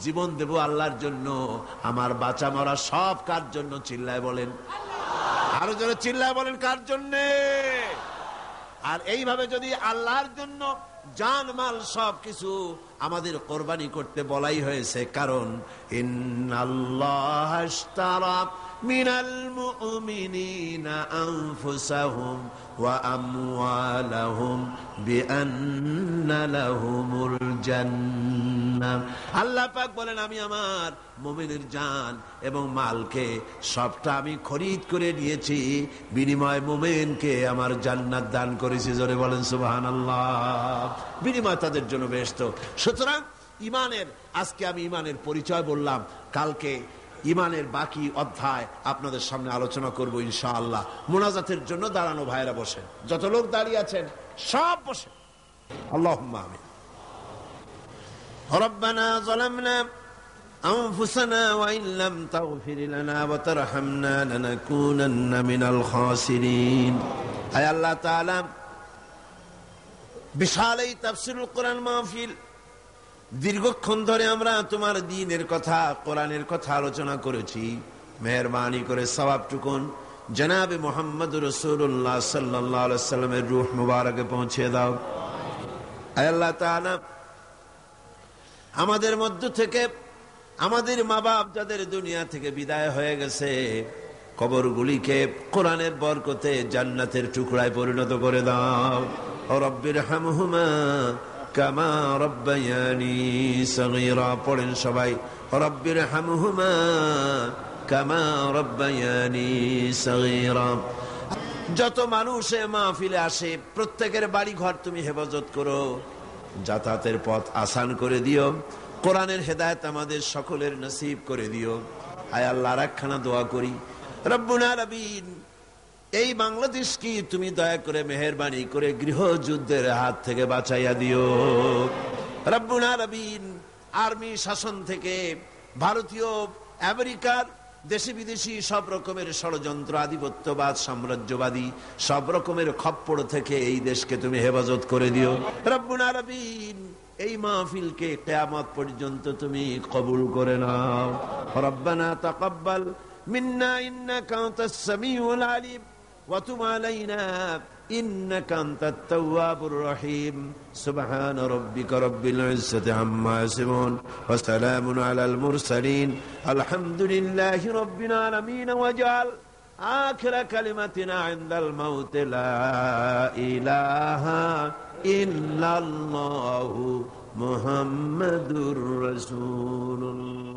জীবন দেব আল্লাহর জন্য। আমার বাঁচা মরা সব কার জন্য? চিল্লায় বলেন, আরো জোরে চিল্লায় বলেন, কার জন্যে? আর এইভাবে যদি আল্লাহর জন্য জান মাল সবকিছু আমাদের কোরবানি করতে বলাই হয়েছে, কারণ ইন্নাল্লাহা আশতারা মিনাল মুমিনিনা আনফুসাহুম ওয়া আমওয়ালাহুম বিআন্না লাহুমুল জান্নাহ। আল্লাহ পাক বলেন, আমি আমার মুমিনের জান এবং মালকে সবটা আমি খরিদ করে নিয়েছি, বিনিময় মুমিনকে আমার জান্নাত দান করেছি। জোরে বলেন সুবহানাল্লাহ। বিনিময় তাদের জন্য বেহেশত। সুতরাং ইমানের, আজকে আমি ইমানের পরিচয় বললাম, কালকে ইমানের বাকি অধ্যায় আপনাদের সামনে আলোচনা করব ইনশাআল্লাহ। মুনাজাতের জন্য দাঁড়ানো ভাইরা বসেন, যত লোক দাঁড়িয়ে আছেন সব বসেন। আল্লাহুম্মা আমিন। রব্বানা যালামনা আনফুসানা ওয়া ইন লাম তাগফির লানা ওয়া তারহামনা লানাকুনান্না মিনাল খাসিরিন। আয় আল্লাহ তাআলা, বিশাল এই তাফসীরুল কোরআন মাহফিল, দীর্ঘক্ষণ ধরে আমরা তোমার দ্বীনের কথা, কোরআনের কথা আলোচনা করেছি। মেহেরবানি করে সওয়াবটুকুন জনাবে মুহাম্মদ রাসূলুল্লাহ সাল্লাল্লাহু আলাইহি সাল্লামের রূহ মুবারকে পৌঁছে দাও। আয় আল্লাহ তাআলা, আমাদের মধ্য থেকে আমাদের মা বাপ যাদের দুনিয়া থেকে বিদায় হয়ে গেছে, কবরগুলিকে কোরআনের বরকতে জান্নাতের টুকরায় পরিণত করে দাও। ও রব্বির হামহুমা কামা রব্বায়ানি সগীরা। পড়েন সবাই, রব্বির হামহুমা কামা রব্বায়ানি সগীরা। যত মানুষ মাহফিলে আসে, প্রত্যেকের বাড়ি ঘর তুমি হেফাজত করো, যাতায়াতের পথ আসান করে দিও, কোরআনের হেদায়েত আমাদের সকলের নসিব করে দিও। আয় আল্লাহ, একখানা দোয়া করি, রব্বুল আলামিন, এই বাংলাদেশ কি তুমি দয়া করে মেহেরবানি করে গৃহযুদ্ধের হাত থেকে বাঁচাইয়া দিও। রব্বুল আলামিন, আর্মি শাসন থেকে, ভারতীয়, আমেরিকার, দেশি বিদেশি সব রকমের ষড়যন্ত্র, আধিপত্যবাদ, সাম্রাজ্যবাদী সব রকমের খপ্পড় থেকে এই দেশকে তুমি হেফাজত করে দিও। রব্বুল আলামিন, এই মাহফিলকে কিয়ামত পর্যন্ত তুমি কবুল করে নাও। রব্বানা তাকাব্বাল মিন্না ইন্নাকা আনতাস সামিউল আলিম ওয়া তুব আলাইনা ইন্নাকা আনতাত তাওয়াবুর রহিম। সুবহান রাব্বিকা রাব্বিল ইজ্জাতি আম্মা ইয়াসিফুন ওয়া সালামুন আলাল মুরসালিন আলহামদুলিল্লাহি রাব্বিল আলামিন। ওয়াজআল আখিরা কালিমাতিনা ইনদাল মাউত লা ইলাহা ইল্লাল্লাহু মুহাম্মাদুর রাসূলুল্লাহ।